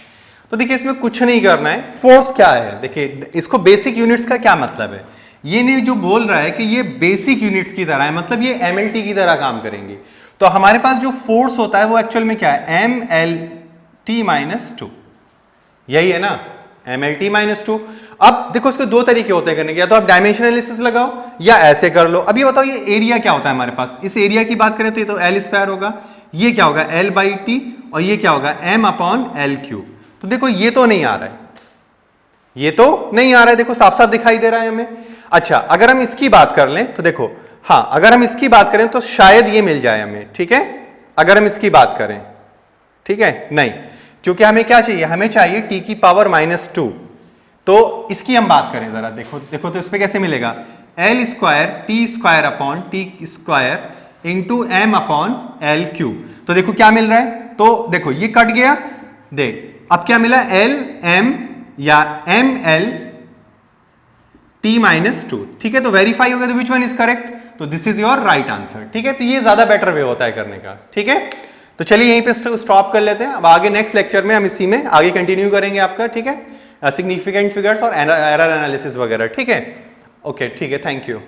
[SPEAKER 1] तो देखिए इसमें कुछ नहीं करना है, फोर्स क्या है, देखिए इसको बेसिक यूनिट्स का क्या मतलब है, ये नहीं जो बोल रहा है कि ये बेसिक यूनिट्स की तरह है, मतलब ये एमएलटी की तरह काम करेंगे। तो हमारे पास जो फोर्स होता है वो एक्चुअल में क्या है, M L T minus two, यही है ना, M L T minus two. अब देखो इसके दो तरीके होते हैं करने के, या तो आप डायमेंशन एनालिसिस लगाओ या ऐसे कर लो। अब ये बताओ ये एरिया क्या होता है हमारे पास, इस एरिया की बात करें तो ये तो एल स्क्वायर होगा, ये क्या होगा एल बाई टी, और ये क्या होगा एम अपॉन एल क्यूब। तो देखो ये तो नहीं आ रहा है, ये तो नहीं आ रहा है, देखो साफ साफ दिखाई दे रहा है हमें। अच्छा अगर हम इसकी बात कर लें तो देखो, हाँ अगर हम इसकी बात करें तो शायद ये मिल जाए हमें, ठीक है, अगर हम इसकी बात करें, ठीक है, नहीं, क्योंकि हमें क्या चाहिए, हमें चाहिए टी की पावर -2। तो इसकी हम बात करें जरा, देखो देखो तो इस पे कैसे मिलेगा, L square T square upon T square into M upon L cube. तो देखो क्या मिल रहा है, तो देखो ये कट गया, देख अब क्या मिला, एल एम या M L T minus two, ठीक है, तो वेरीफाई हो गया, तो विच वन इज करेक्ट, तो this is your right answer, ठीक है। तो ये ज्यादा बेटर वे होता है करने का, ठीक है। तो चलिए यहीं पे स्टॉप कर लेते हैं, अब आगे नेक्स्ट लेक्चर में हम इसी में आगे कंटिन्यू करेंगे आपका, ठीक है, सिग्निफिकेंट फिगर्स और एरर एनालिसिस वगैरह, ठीक है, ओके, ठीक है, थैंक यू।